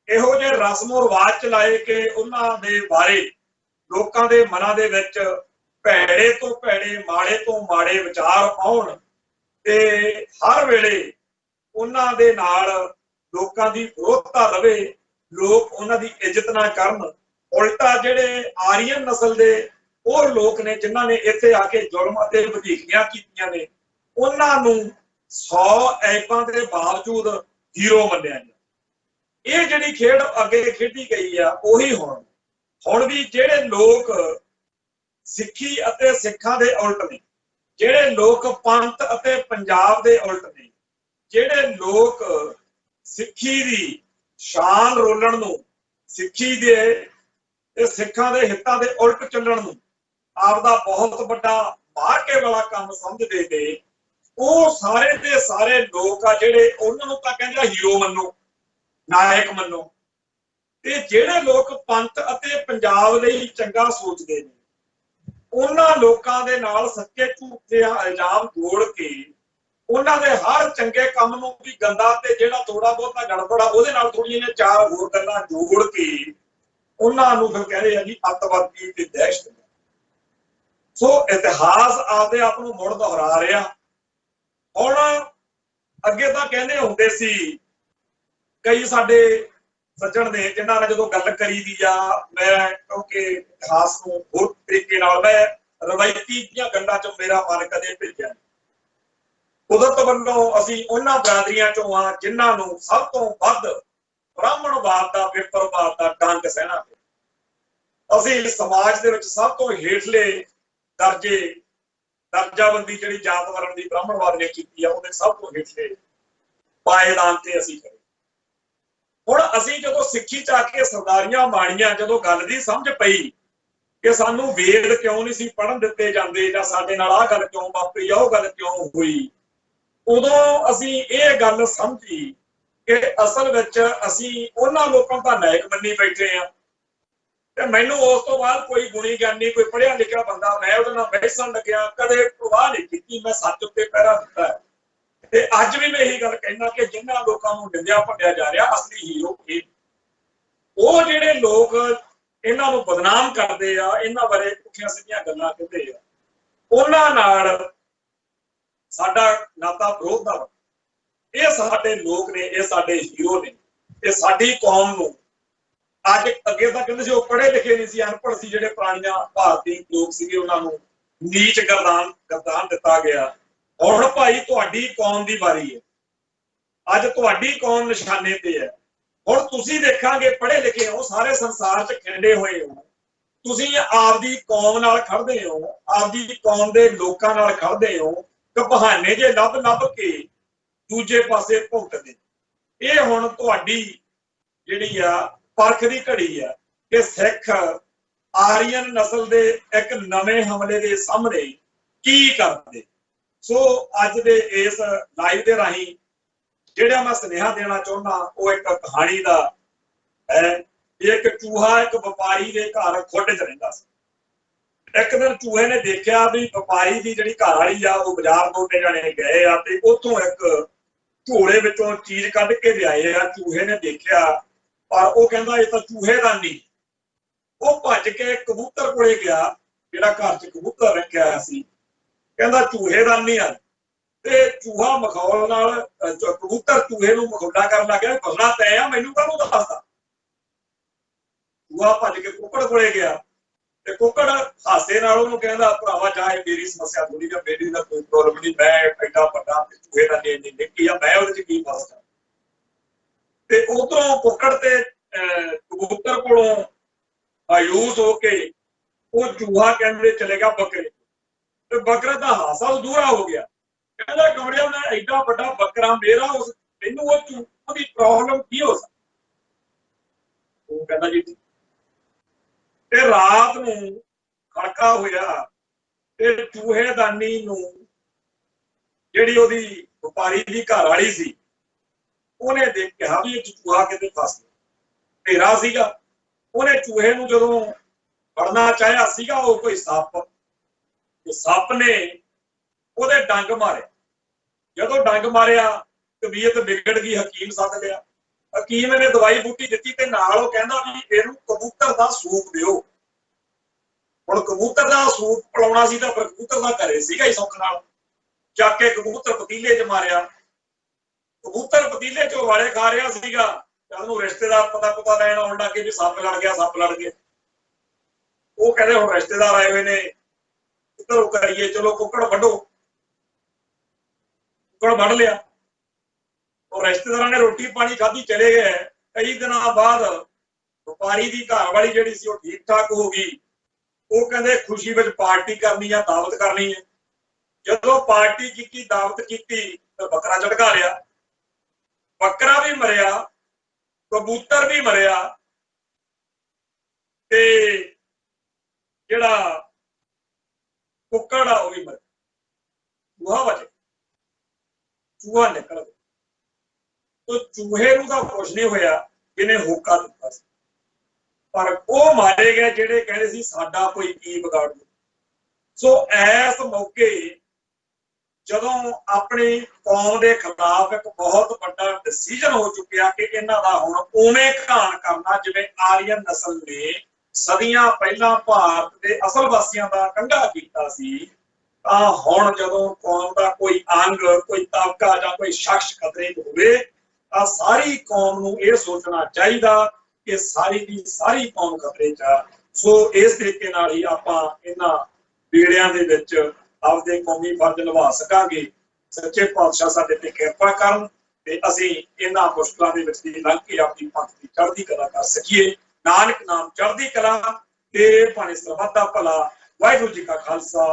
ਇਹੋ ਜਿਹੇ ਰਸਮੋ ਰਿਵਾਜ ਚਲਾਏ ਕਿ ਉਹਨਾਂ ਦੇ ਬਾਰੇ ਲੋਕਾਂ ਦੇ ਮਨਾਂ ਦੇ ਵਿੱਚ ਭੈੜੇ ਤੋਂ ਭੈੜੇ, ਮਾੜੇ ਤੋਂ ਮਾੜੇ ਵਿਚਾਰ ਆਉਣ ਤੇ ਹਰ ਵੇਲੇ ਉਹਨਾਂ ਦੇ ਨਾਲ ਲੋਕਾਂ ਦੀ ਵਿਰੋਧਤਾ ਰਵੇ, ਲੋਕ ਉਹਨਾਂ ਦੀ ਇੱਜ਼ਤ ਨਾ ਕਰਨ। ਉਲਟਾ ਜਿਹੜੇ ਆਰੀਅਨ ਨਸਲ ਦੇ ਹੋਰ ਲੋਕ ਨੇ, ਜਿਨ੍ਹਾਂ ਨੇ ਇੱਥੇ ਆ ਕੇ ਜ਼ੁਲਮ ਅਤੇ ਵਧੀਕੀਆਂ ਕੀਤੀਆਂ ਨੇ, ਉਹਨਾਂ ਨੂੰ 100 ਐਬਾਂ ਦੇ ਬਾਵਜੂਦ ਹੀਰੋ ਮੰਨਿਆ ਗਿਆ। ਇਹ ਜਿਹੜੀ ਖੇਡ ਅੱਗੇ ਖੇਡੀ ਗਈ ਆ, ਉਹੀ ਹੁਣ ਵੀ ਜਿਹੜੇ ਲੋਕ ਸਿੱਖੀ ਅਤੇ ਸਿੱਖਾਂ ਦੇ ਉਲਟ ਨੇ, ਜਿਹੜੇ ਲੋਕ ਪੰਥ ਅਤੇ ਪੰਜਾਬ ਦੇ ਉਲਟ ਨੇ, ਜਿਹੜੇ ਲੋਕ ਸਿੱਖੀ ਦੀ ਸ਼ਾਨ ਰੋਲਣ ਨੂੰ, ਸਿੱਖੀ ਦੇ ਤੇ ਸਿੱਖਾਂ ਦੇ ਹਿੱਤਾਂ ਦੇ ਉਲਟ ਚੱਲਣ ਨੂੰ ਆਪਦਾ ਬਹੁਤ ਵੱਡਾ ਮਾਰਕੇ ਵਾਲਾ ਕੰਮ ਸਮਝਦੇ ਨੇ, ਉਹ ਸਾਰੇ ਦੇ ਸਾਰੇ ਲੋਕ ਆ ਜਿਹੜੇ ਉਹਨਾਂ ਨੂੰ ਤਾਂ ਕਹਿੰਦੇ ਹੀਰੋ ਮੰਨੋ, ਨਾਇਕ ਮੰਨੋ। ਤੇ ਜਿਹੜੇ ਲੋਕ ਪੰਥ ਅਤੇ ਪੰਜਾਬ ਲਈ ਚੰਗਾ ਸੋਚਦੇ ਨੇ, ਉਹਨਾਂ ਲੋਕਾਂ ਦੇ ਨਾਲ ਸੱਚੇ ਝੂਠੇ ਇਲਜ਼ਾਮ ਜੋੜ ਕੇ ਉਹਨਾਂ ਦੇ ਹਰ ਚੰਗੇ ਕੰਮ ਨੂੰ ਵੀ ਗੰਦਾ, ਤੇ ਜਿਹੜਾ ਥੋੜਾ ਬਹੁਤਾ ਗੜਬੜਾ ਉਹਦੇ ਨਾਲ ਥੋੜੀਆਂ ਜਿਹੀਆਂ ਚਾਰ ਹੋਰ ਗੱਲਾਂ ਜੋੜ ਕੇ ਉਹਨਾਂ ਨੂੰ ਫਿਰ ਕਹਿੰਦੇ ਆ ਜੀ ਅੱਤਵਾਦੀ ਤੇ ਦਹਿਸ਼ਤ। ਸੋ ਇਤਿਹਾਸ ਆਪਦੇ ਆਪ ਨੂੰ ਮੁੜ ਦੁਹਰਾ ਰਿਹਾ। ਹੁਣ ਅੱਗੇ ਤਾਂ ਕਹਿੰਦੇ ਹੁੰਦੇ ਸੀ ਕਈ ਸਾਡੇ ਸੱਜਣ ਨੇ, ਜਿਨ੍ਹਾਂ ਨੇ ਜਦੋਂ ਗੱਲ ਕਰੀ ਦੀ ਆ, ਮੈਂ ਕਿਉਂਕਿ ਇਤਿਹਾਸ ਨੂੰ ਹੋਰ ਤਰੀਕੇ ਨਾਲ, ਮੈਂ ਰਵਾਇਤੀ ਦੀਆਂ ਗੱਲਾਂ ਚੋਂ ਮੇਰਾ ਮਨ ਕਦੇ ਭੇਜਿਆ। ਕੁਦਰਤ ਵੱਲੋਂ ਅਸੀਂ ਉਹਨਾਂ ਬਰਾਦਰੀਆਂ ਚੋਂ ਆ ਜਿਨ੍ਹਾਂ ਨੂੰ ਸਭ ਤੋਂ ਵੱਧ ਬ੍ਰਾਹਮਣਵਾਦ ਦਾ, ਵਿਪਰਵਾਦ ਦਾ ਡੰਗ ਸਹਿਣਾ ਪਿਆ। ਅਸੀਂ ਸਮਾਜ ਦੇ ਵਿੱਚ ਸਭ ਤੋਂ ਹੇਠਲੇ ਦਰਜਾਬੰਦੀ ਜਿਹੜੀ ਜਾਤ ਵਰਣ ਦੀ ਬ੍ਰਾਹਮਣਵਾਦ ਨੇ ਕੀਤੀ ਆ, ਉਹਦੇ ਸਭ ਤੋਂ ਹੇਠਲੇ ਪਾਏਦਾਨ ਤੇ ਅਸੀਂ ਕਰੇ। ਹੁਣ ਅਸੀਂ ਜਦੋਂ ਸਿੱਖੀ ਚ ਆ ਕੇ ਸਰਦਾਰੀਆਂ ਮਾਣੀਆਂ, ਜਦੋਂ ਗੱਲ ਦੀ ਸਮਝ ਪਈ ਕਿ ਸਾਨੂੰ ਵੇਦ ਕਿਉਂ ਨਹੀਂ ਸੀ ਪੜ੍ਹਨ ਦਿੱਤੇ ਜਾਂਦੇ, ਜਾਂ ਸਾਡੇ ਨਾਲ ਆਹ ਗੱਲ ਕਿਉਂ ਵਾਪਰੀ, ਉਹ ਗੱਲ ਕਿਉਂ ਹੋਈ, ਉਦੋਂ ਅਸੀਂ ਇਹ ਗੱਲ ਸਮਝੀ ਕਿ ਅਸਲ ਵਿੱਚ ਅਸੀਂ ਉਹਨਾਂ ਲੋਕਾਂ ਦਾ ਨਾਇਕ ਮੰਨੀ ਬੈਠੇ ਆ। ਤੇ ਮੈਨੂੰ ਉਸ ਤੋਂ ਬਾਅਦ ਕੋਈ ਗੁਣੀ ਗਿਆਨੀ, ਕੋਈ ਪੜ੍ਹਿਆ ਲਿਖਿਆ ਬੰਦਾ, ਮੈਂ ਉਹਦੇ ਨਾਲ ਬਹਿਸਣ ਲੱਗਿਆ, ਕਦੇ ਪ੍ਰਵਾਹ ਨਹੀਂ ਕੀਤੀ, ਮੈਂ ਸੱਚ ਉੱਤੇ ਪਹਿਰਾ ਦਿੱਤਾ। ਤੇ ਅੱਜ ਵੀ ਮੈਂ ਇਹੀ ਗੱਲ ਕਹਿਣਾ ਕਿ ਜਿਨ੍ਹਾਂ ਲੋਕਾਂ ਨੂੰ ਨਿੰਦਿਆ ਭੰਡਿਆ ਜਾ ਰਿਹਾ, ਅਸਲੀ ਹੀਰੋ ਇਹ, ਉਹ ਜਿਹੜੇ ਲੋਕ ਇਹਨਾਂ ਨੂੰ ਬਦਨਾਮ ਕਰਦੇ ਆ, ਇਹਨਾਂ ਬਾਰੇ ਪੁੱਠੀਆਂ ਸਿੱਧੀਆਂ ਗੱਲਾਂ ਕਹਿੰਦੇ ਆ, ਉਹਨਾਂ ਨਾਲ ਸਾਡਾ ਨਾਤਾ ਵਿਰੋਧ ਦਾ। ਇਹ ਸਾਡੇ ਲੋਕ ਨੇ, ਇਹ ਸਾਡੇ ਹੀਰੋ ਨੇ, ਇਹ ਸਾਡੀ ਕੌਮ ਨੂੰ ਅੱਜ, ਅੱਗੇ ਤਾਂ ਕਹਿੰਦੇ ਸੀ ਉਹ ਪੜ੍ਹੇ ਲਿਖੇ ਨਹੀਂ ਸੀ, ਅਨਪੜ੍ਹ ਸੀ, ਜਿਹੜੇ ਪੁਰਾਣੀਆਂ ਭਾਰਤੀ ਲੋਕ ਸੀਗੇ, ਉਹਨਾਂ ਨੂੰ ਨੀਚ ਗਰਦਾਨ ਦਿੱਤਾ ਗਿਆ। ਹੁਣ ਭਾਈ ਤੁਹਾਡੀ ਕੌਮ ਦੀ ਵਾਰੀ ਹੈ, ਅੱਜ ਤੁਹਾਡੀ ਕੌਮ ਨਿਸ਼ਾਨੇ ਤੇ ਹੈ। ਹੁਣ ਤੁਸੀਂ ਦੇਖਾਂਗੇ, ਪੜ੍ਹੇ ਲਿਖੇ ਹੋ, ਸਾਰੇ ਸੰਸਾਰ 'ਚ ਖਿੰਡੇ ਹੋਏ ਹੋ, ਤੁਸੀਂ ਆਪਦੀ ਕੌਮ ਨਾਲ ਖੜਦੇ ਹੋ, ਆਪਦੀ ਕੌਮ ਦੇ ਲੋਕਾਂ ਨਾਲ ਖੜਦੇ ਹੋ, ਕਿ ਬਹਾਨੇ ਜੇ ਲੱਭ ਕੇ ਦੂਜੇ ਪਾਸੇ ਭੁਗਤਦੇ। ਇਹ ਹੁਣ ਤੁਹਾਡੀ ਜਿਹੜੀ ਆ ਪਰਖ ਦੀ ਘੜੀ ਆ ਕਿ ਸਿੱਖ ਆਰੀਅਨ ਨਸਲ ਦੇ ਇੱਕ ਨਵੇਂ ਹਮਲੇ ਦੇ ਸਾਹਮਣੇ ਕੀ ਕਰਦੇ। ਸੋ ਅੱਜ ਦੇ ਇਸ ਲਾਈਵ ਦੇ ਰਾਹੀਂ ਜਿਹੜਾ ਮੈਂ ਸੁਨੇਹਾ ਦੇਣਾ ਚਾਹੁੰਦਾ, ਉਹ ਇੱਕ ਕਹਾਣੀ ਦਾ ਹੈ। ਇੱਕ ਚੂਹਾ ਇੱਕ ਵਪਾਰੀ ਦੇ ਘਰ ਖੁੱਡ 'ਚ ਰਹਿੰਦਾ ਸੀ। ਇੱਕ ਦਿਨ ਚੂਹੇ ਨੇ ਦੇਖਿਆ ਵੀ ਵਪਾਰੀ ਦੀ ਜਿਹੜੀ ਘਰ ਵਾਲੀ ਆ, ਉਹ ਬਾਜ਼ਾਰ ਦੋਨੇ ਜਾਣੇ ਗਏ ਆ, ਤੇ ਉੱਥੋਂ ਇੱਕ ਝੋਲੇ ਵਿੱਚੋਂ ਚੀਜ਼ ਕੱਢ ਕੇ ਲਿਆਏ ਆ। ਚੂਹੇ ਨੇ ਦੇਖਿਆ, ਪਰ ਉਹ ਕਹਿੰਦਾ ਇਹ ਤਾਂ ਚੂਹੇ ਦਾ ਨਹੀਂ। ਉਹ ਭੱਜ ਕੇ ਕਬੂਤਰ ਕੋਲੇ ਗਿਆ, ਜਿਹੜਾ ਘਰ 'ਚ ਕਬੂਤਰ ਰੱਖਿਆ ਹੋਇਆ ਸੀ, ਕਹਿੰਦਾ ਚੂਹੇ ਦਾ ਨਹੀਂ ਆ। ਤੇ ਚੂਹਾ ਮਖੌਲ ਨਾਲ, ਕਬੂਤਰ ਚੂਹੇ ਨੂੰ ਮਖੌਲਾ ਕਰਨ ਲੱਗ ਗਿਆ, ਫਸਣਾ ਤੈਂ ਆ, ਮੈਨੂੰ ਕਾਹਨੂੰ ਦੱਸਦਾ। ਚੂਹਾ ਭੱਜ ਕੇ ਕੁੱਕੜ ਕੋਲੇ ਗਿਆ, ਤੇ ਕੁੱਕੜ ਹਾਸੇ ਨਾਲ ਉਹਨੂੰ ਕਹਿੰਦਾ ਭਰਾਵਾ ਜਾ, ਇਹ ਮੇਰੀ ਸਮੱਸਿਆ ਥੋੜੀ ਜਿਹੀ, ਮੇਰੀ ਦਾ ਕੋਈ ਪ੍ਰੋਬਲਮ ਨਹੀਂ, ਮੈਂ ਐਡਾ ਵੱਡਾ, ਚੂਹੇ ਦਾ ਇੰਨੀ ਨਿੱਕੀ ਆ, ਮੈਂ ਉਹਦੇ 'ਚ ਕੀ ਫਸਦਾ। ਤੇ ਉਧਰੋਂ ਕੁੱਕੜ ਤੇ ਕਬੂਤਰ ਕੋਲੋਂ ਮਾਯੂਸ ਹੋ ਕੇ ਉਹ ਚੂਹਾ ਕਹਿੰਦੇ ਚਲੇਗਾ ਬੱਕਰੇ, ਤੇ ਬੱਕਰਾ ਦਾ ਹਾਸਾ ਦੂਰਾ ਹੋ ਗਿਆ। ਕਹਿੰਦਾ ਕਮੜਿਆ, ਮੈਂ ਐਡਾ ਵੱਡਾ ਬੱਕਰਾ, ਮੇਰਾ ਮੈਨੂੰ ਉਹਦੀ ਪ੍ਰੋਬਲਮ ਕੀ ਹੋ ਸਕਦੀ। ਉਹ ਕਹਿੰਦਾ ਜੀ ਤੇ ਰਾਤ ਨੂੰ ਖੜਕਾ ਹੋਇਆ ਤੇ ਚੂਹੇਦਾਨੀ ਨੂੰ ਜਿਹੜੀ ਉਹਦੀ ਵਪਾਰੀ ਦੀ ਘਰ ਵਾਲੀ ਸੀ ਉਹਨੇ ਦੇਖਿਆ ਵੀ ਇਹ ਚੂਹਾ ਕਿਤੇ ਫਸ ਗਿਆ, ਹਨੇਰਾ ਸੀਗਾ। ਉਹਨੇ ਚੂਹੇ ਨੂੰ ਜਦੋਂ ਫੜਨਾ ਚਾਹਿਆ ਸੀਗਾ ਉਹ ਕੋਈ ਸੱਪ, ਤੇ ਸੱਪ ਨੇ ਉਹਦੇ ਡੰਗ ਮਾਰੇ। ਜਦੋਂ ਡੰਗ ਮਾਰਿਆ ਤਬੀਅਤ ਵਿਗੜ ਗਈ, ਹਕੀਮ ਸੱਦ ਲਿਆ। ਹਕੀਮ ਨੇ ਦਵਾਈ ਬੂਟੀ ਦਿੱਤੀ ਤੇ ਨਾਲ ਉਹ ਕਹਿੰਦਾ ਵੀ ਇਹਨੂੰ ਕਬੂਤਰ ਦਾ ਸੂਪ ਦਿਓ। ਹੁਣ ਕਬੂਤਰ ਦਾ ਸੂਪ ਪਿਲਾਉਣਾ ਸੀ ਤਾਂ ਫਿਰ ਕਬੂਤਰ ਦਾ ਘਰੇ ਸੀਗਾ ਹੀ ਸੁੱਖ ਨਾਲ। ਚੱਕ ਕੇ ਕਬੂਤਰ ਪਤੀਲੇ 'ਚ ਮਾਰਿਆ, ਕਬੂਤਰ ਪਤੀਲੇ 'ਚ ਵਾਲੇ ਖਾ ਰਿਹਾ ਸੀਗਾ। ਉਹਨੂੰ ਰਿਸ਼ਤੇਦਾਰ ਪਤਾ ਲੈਣ ਆਉਣ ਲੱਗੇ ਵੀ ਸੱਪ ਲੜ ਗਿਆ, ਸੱਪ ਲੜ ਗਿਆ। ਉਹ ਕਹਿੰਦੇ ਹੁਣ ਰਿਸ਼ਤੇਦਾਰ ਆਏ ਹੋਏ ਨੇ, ਕਿੱਧਰੋਂ ਕਰੀਏ, ਚਲੋ ਕੁੱਕੜ ਵੱਢੋ। ਕੁੱਕੜ ਵੱਢ ਲਿਆ। ਉਹ ਰਿਸ਼ਤੇਦਾਰਾਂ ਨੇ ਰੋਟੀ ਪਾਣੀ ਖਾਧੀ, ਚਲੇ ਗਏ। ਕਈ ਦਿਨਾਂ ਬਾਅਦ ਵਪਾਰੀ ਦੀ ਘਰ ਵਾਲੀ ਜਿਹੜੀ ਸੀ ਉਹ ਠੀਕ ਠਾਕ ਹੋ ਗਈ। ਉਹ ਕਹਿੰਦੇ ਖੁਸ਼ੀ ਵਿੱਚ ਪਾਰਟੀ ਕਰਨੀ ਆ, ਦਾਵਤ ਕਰਨੀ ਹੈ। ਜਦੋਂ ਪਾਰਟੀ ਕੀਤੀ, ਦਾਵਤ ਕੀਤੀ ਤਾਂ ਬੱਕਰਾ ਝਟਕਾ ਲਿਆ। ਬੱਕਰਾ ਵੀ ਮਰਿਆ, ਕਬੂਤਰ ਵੀ ਮਰਿਆ, ਤੇ ਜਿਹੜਾ ਕੁੱਕੜ ਆ ਉਹ ਵੀ ਮਰਿਆ। ਚੂਹਾ ਬਚ ਗਿਆ, ਚੂਹਾ ਨਿਕਲ ਗਿਆ। ਤੋ ਚੂਹੇ ਨੂੰ ਤਾਂ ਕੁਛ ਨਹੀਂ ਹੋਇਆ ਜਿਹਨੇ ਹੋਕਾ ਦਿੱਤਾ ਸੀ, ਪਰ ਉਹ ਮਾਰੇ ਗਏ ਜਿਹੜੇ ਕਹਿੰਦੇ ਸੀ ਸਾਡਾ ਕੋਈ ਕੀ ਵਿਗਾੜ ਦੂ। ਸੋ ਇਸ ਮੌਕੇ ਜਦੋਂ ਆਪਣੀ ਕੌਮ ਦੇ ਖਿਲਾਫ ਇੱਕ ਬਹੁਤ ਵੱਡਾ ਡਿਸੀਜਨ ਹੋ ਚੁੱਕਿਆ ਕਿ ਇਹਨਾਂ ਦਾ ਹੁਣ ਉਵੇਂ ਘਾਣ ਕਰਨਾ ਜਿਵੇਂ ਆਰੀਅਨ ਨਸਲ ਨੇ ਸਦੀਆਂ ਪਹਿਲਾਂ ਭਾਰਤ ਦੇ ਅਸਲ ਵਾਸੀਆਂ ਦਾ ਕੰਘਾ ਕੀਤਾ ਸੀ, ਤਾਂ ਹੁਣ ਜਦੋਂ ਕੌਮ ਦਾ ਕੋਈ ਅੰਗ, ਕੋਈ ਤਬਕਾ ਜਾਂ ਕੋਈ ਸ਼ਖਸ ਖਤਰੇ 'ਚ ਹੋਵੇ ਤਾਂ ਸਾਰੀ ਕੌਮ ਨੂੰ ਇਹ ਸੋਚਣਾ ਚਾਹੀਦਾ ਕਿ ਸਾਰੀ ਦੀ ਸਾਰੀ ਕੌਮ ਖਤਰੇ 'ਚ ਆ। ਸੋ ਇਸ ਤਰੀਕੇ ਨਾਲ ਹੀ ਆਪਾਂ ਇਹਨਾਂ ਬੇੜਿਆਂ ਦੇ ਵਿੱਚ ਆਪਦੇ ਕੌਮੀ ਫਰਜ਼ ਨਿਭਾ ਸਕਾਂਗੇ। ਸੱਚੇ ਪਾਤਸ਼ਾਹ ਸਾਡੇ ਤੇ ਕਿਰਪਾ ਕਰਨ ਤੇ ਅਸੀਂ ਇਹਨਾਂ ਮੁਸ਼ਕਲਾਂ ਦੇ ਵਿੱਚ ਦੀ ਲੰਘ ਕੇ ਆਪਣੀ ਪੰਥ ਦੀ ਚੜ੍ਹਦੀ ਕਲਾ ਕਰ ਸਕੀਏ। ਨਾਨਕ ਨਾਮ ਚੜ੍ਹਦੀ ਕਲਾ ਤੇ ਭਾਣੇ ਸਰਬੱਤ ਦਾ ਭਲਾ। ਵਾਹਿਗੁਰੂ ਜੀ ਕਾ ਖਾਲਸਾ,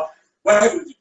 ਵਾਹਿਗੁਰੂ ਜੀ।